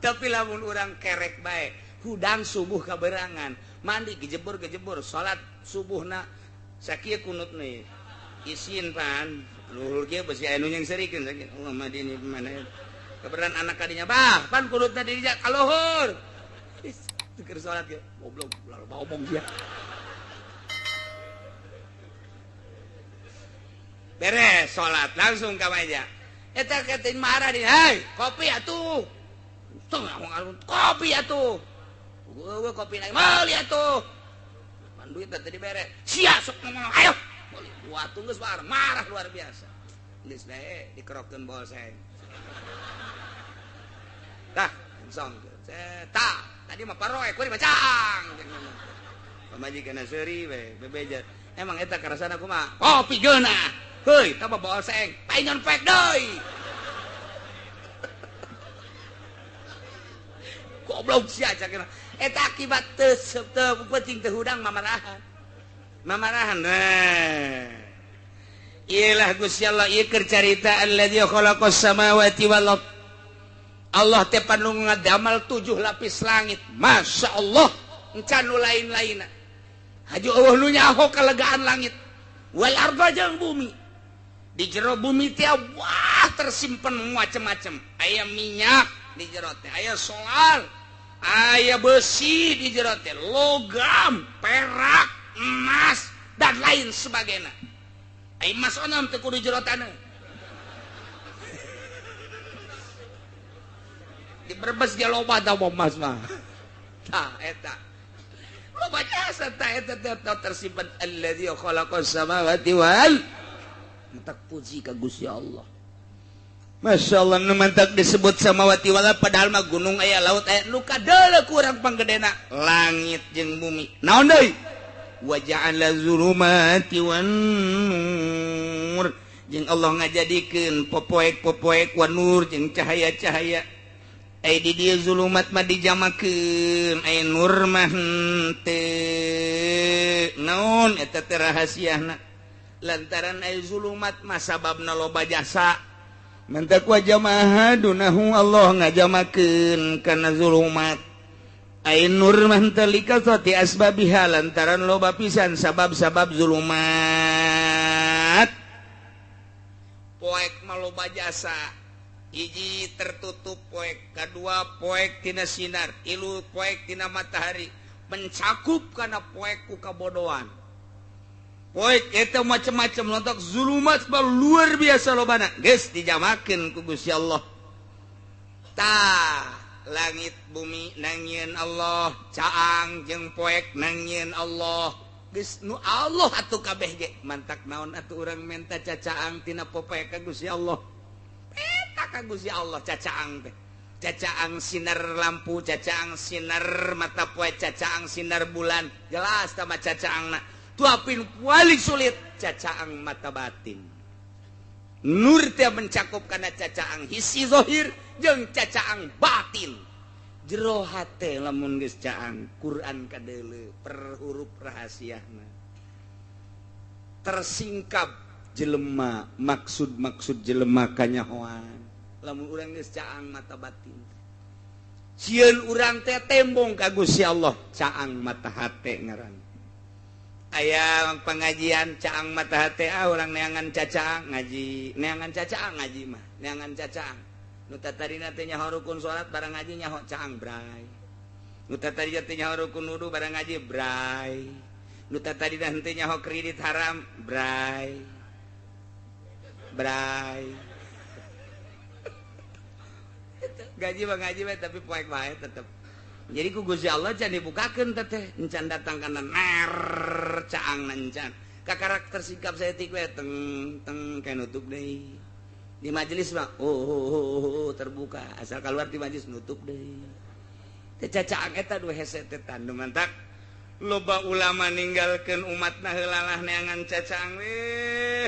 tapi lamun urang kerek bae hudang subuh kaberangan mandi gejebur salat subuhna sakieu kunutna isin pan luhur kieu besi anu yang serikeun sakieu Allah madini mana keberan anak kadinya bah pan kunutna di dinya ka luhur keur salat kieu goblok lalu ngomong dia beres salat langsung ka meja eta ketin marah di hei kopi atuh tengah ngomong kopi atuh gua kopi naik meuli atuh man duit tadi beres sia sok ngomong ayo meuli atuh geus marah luar biasa geus bae dikerokeun bol saya tah song tah tadi mah paroe kuring bacang pamajikan seuri we bebejar emang eta karasana kumaha kopi geunah heuy tambah bawa seng paingan pek deui goblok sia cakna eta akibat teu penting teu hudang mamarahan nah ialah Gusti Allah ieu keur carita alladzi khalaqas samawati wal ard Allah teh panu ngadamal 7 lapis langit masyaallah encan nu lain-lainna haju eueuh nu nyaho kalegaan langit wal arda jeung bumi di jero bumi teh wah tersimpen macam-macam aya minyak di jero teh aya solar aya besi di jero teh logam perak emas dan lain sebagainya ai emas onom teh kudu jero taneuh di Brebes ge loba tah emas mah tah eta loba jasa tah eta tersimpen alladzi khalaqas samawati wal mantak puji ka Gusti Allah masyaallah nu mantak disebut samawati wal padahal mah gunung aya laut aya nu kadeuleu ku urang panggedena langit jeung bumi naon deui wa ja'ala zulumati wan nur jeung Allah ngajadikeun popoek-popoek wan nur jeung cahaya-cahaya ai di dieu zulumat mah dijamakeun ai nur mah teu naon eta teh rahasiana lantaran ay zulumat mah sababna loba jasa mantak wa jamaah dunahu Allah ngajamakeun kana zulumat ay nur mah talika sati asbabiha lantaran loba pisan sabab-sabab zulumat poek mah loba jasa hiji tertutup poek kadua poek tina sinar ilu poek tina matahari mencakup kana poek ku kabodohan itu macam-macam lontok zulumat luar biasa lobana geus dijamakeun ku Gusti Allah tah langit bumi nangieun Allah caang jeung poek nangieun Allah geus nu Allah atuh kabeh ge mantak naon atuh urang minta cacaang tina popoe ka Gusti Allah eta ka Gusti Allah cacaang teh cacaang sinar lampu cacaang sinar mata poe cacaang sinar bulan jelas tah mah cacaangna tuapin paling sulit cacaang mata batin nur teh mencakup kana cacaang hisi zahir jeung cacaang batin jero hate lamun geus caang Quran kadeuleu per huruf rahasiana tersingkap jelema maksud jelema kanyahoan lamun urang geus caang mata batin sieun urang teh tembong ka Gusti Allah caang mata hate ngaran aya pengajian caang mata hate urang neangan cacaang ngaji neangan cacaang ngaji mah neangan cacaang nu tatarina teh nyaho rukun salat barang ngaji nyaho caang bray nu tatarina teh nyaho rukun wudu barang ngaji bray nu tatarina teh nyaho kredit haram bray gaji mah ngaji we tapi poek wae tetep jadi ku Gusti Allah can dibukakeun teh encan datang kana ner caang encan ka karakter sikap saeutik we teng teng kae nutup deui di majelis mah terbuka asal keluar di majelis nutup deui teh cacaang eta dua hese teh tandu mantak loba ulama ninggalkeun umatna heula lah neangan cacaang we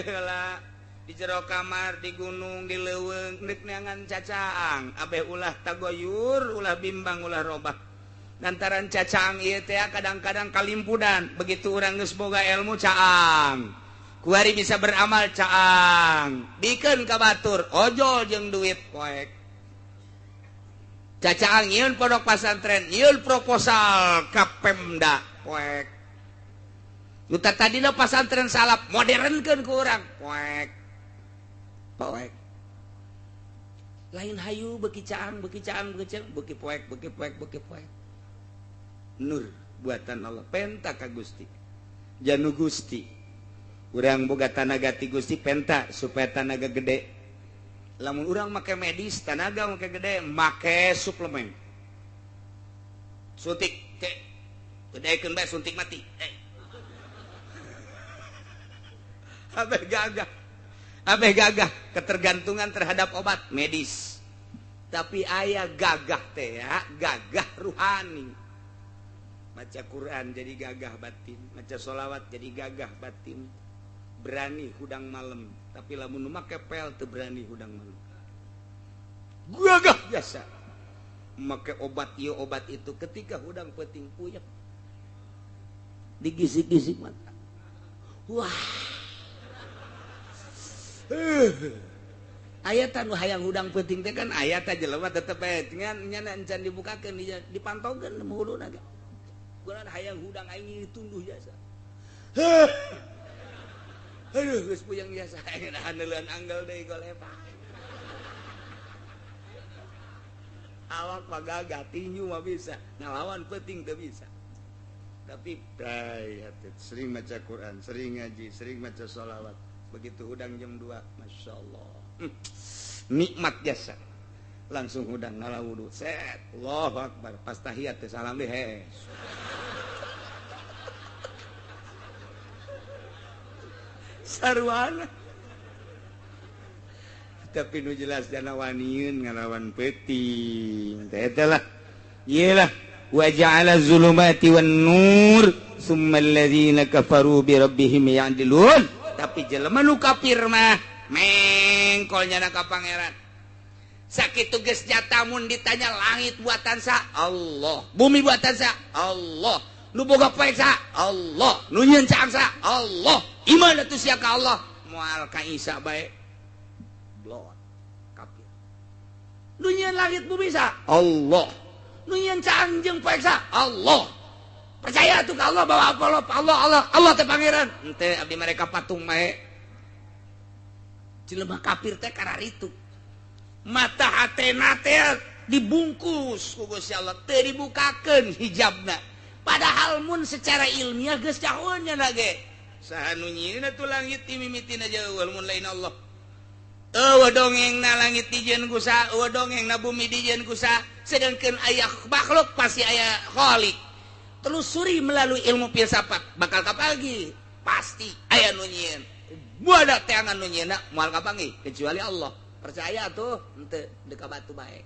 heula di jero kamar di gunung di leuweung neuk neangan cacaang abeh ulah tagoyur ulah bimbang ulah robah lantaran cacaang ieu teh kadang-kadang kalimpudan begitu urang geus boga ilmu caang kuari bisa beramal caang bikeun ka batur ojol jeung duit poek cacaang nyieun pondok pasantren nyieun proposal ka Pemda poek nu tadina pasantren salap modernkeun ku urang poek lain hayu beuki caang beuki poek nur buatan Allah penta ka Gusti janu Gusti urang boga tanaga ti Gusti penta supaya tanaga gede lamun urang make medis tanaga make gede make suplemen suntik teh gedekeun bae suntik mati abeh gagah ketergantungan terhadap obat medis tapi aya gagah teh ya gagah ruhani maca Quran jadi gagah batin maca sholawat jadi gagah batin berani hudang malam tapi lamun nu make pel teu berani hudang malam gagah biasa make obat ieu obat itu ketika hudang peuting puyeuh digisik-gisik mata wah aya tanu hayang hudang peuting teh kan aya teh jelema tetep bae ngan nyana encan dibukakeun dipantaukeun huluna ge kunaon hayang hudang aing tunduh jasa aduh geus puyeng biasa handeuleun anggal deui golepa awak mah gagah tinju mah bisa ngalawan peuting teu bisa tapi sering maca Quran sering ngaji sering maca sholawat begitu hudang jam 2 masyaallah nikmat jasa langsung hudang ngala wudu set Allahu akbar pas tahiyat teh salam deh sarwana tapi nu jelas jana waniun ngalawan peuting teh eta lah ieu lah wa ja'ala zulumati wan nur summa alladziina kafaru bi rabbihim ya'dilun tapi jelema nu kafir mah mengkol nyana ka pangeran sakitu geus jata mun ditanya langit buatan sa Allah bumi buatan sa Allah nu boga poek sa Allah nu nyieun caang sa Allah iman atuh sia ka Allah moal ka Isa bae blot kafir nu nyieun langit bumi sa Allah nu nyieun caang jeung poek sa Allah percaya atuh ka Allah bahwa Allah teh pangeran henteu abdi mereka patung mae jelema kafir teh kararitu mata hatena teh dibungkus ku Gusti Allah teu dibukakeun hijabna padahal mun secara ilmiah geus caheun nya ge saha nu nyieunna tu langit ti mimitina jauh mun lain Allah. Dongeng na langit dijen kusa, dongeng na bumi dijen kusa, sedangkan ayah makhluk pasti ayah khalik. Telusuri melalui ilmu filsafat bakal kapagi pasti ayah nunyin. Buada teangan nunyin nak mual kapangi kecuali Allah. Percaya tuh ente deka batu baik.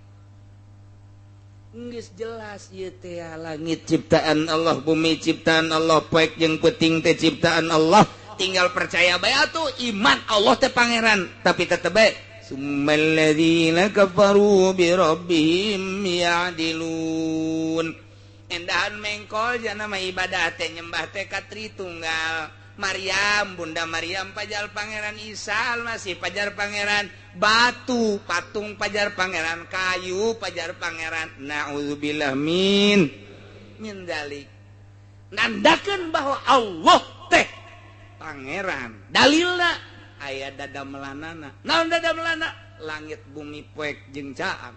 Geus jelas ieu teh langit ciptaan Allah, bumi ciptaan Allah, poek jeung peuting teh ciptaan Allah. Tinggal percaya bae atuh iman Allah teh pangeran tapi tetep bae summal ladzina kafaru bi rabbihim ya'dilun endahan mengkol jana mah ibadah teh nyembah teh ka Tritunggal Maryam bunda Maryam pajal pangeran Isa masih pajar pangeran batu patung pajar pangeran kayu pajar pangeran naudzubillah min dalik nandakeun bahwa Allah teh pangeran dalilna aya dada melanana naon dada melana langit bumi poek jeung caag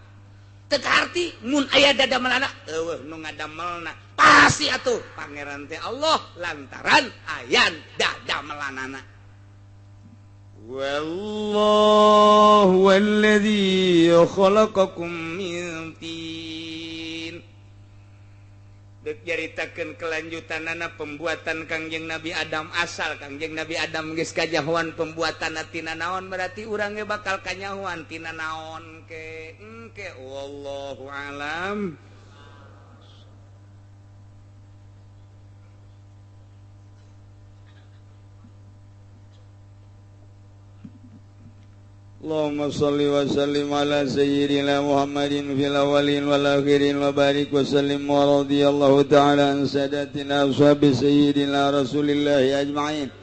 teu arti mun aya dada melana eueuh nu ngadamelna pasti atuh pangeran teh Allah lantaran aya dada melanana wallahu alladzi khalaqakum min tin. Jaritakeun kelanjutanana pembuatan Kangjeng Nabi Adam asal Kangjeng Nabi Adam geus kajahoan pembuatan tina naon berarti urang ge bakal kanyahoan tina naon ke engke wallahu alam. Allahumma salli wa sallim ala sayyidina Muhammadin fil awwalin wal akhirin wa barik wa sallim wa radiyallahu ta'ala an sadatina ashabi sayyidina Rasulillah ajma'in.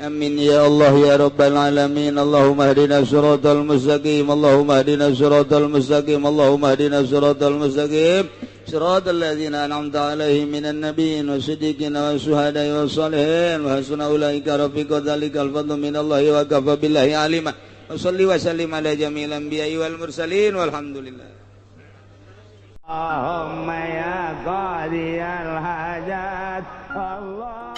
Amin ya Allah ya rabbal alamin. Allahumma hdina siratal mustaqim. Allahumma hdina siratal mustaqim. Allahumma hdina siratal mustaqim. Siratal ladzina an'amta 'alaihim minan nabiyyin wasiddiqin wasyuhada'i wassalihin wa hasuna ulaika rafiqa dzalikal fadlu minallahi wa kafa billahi alima. Wassalli wa sallim ala jamil anbiya'i wal mursalin walhamdulillah. Allahumma ya qadiyal hajat Allah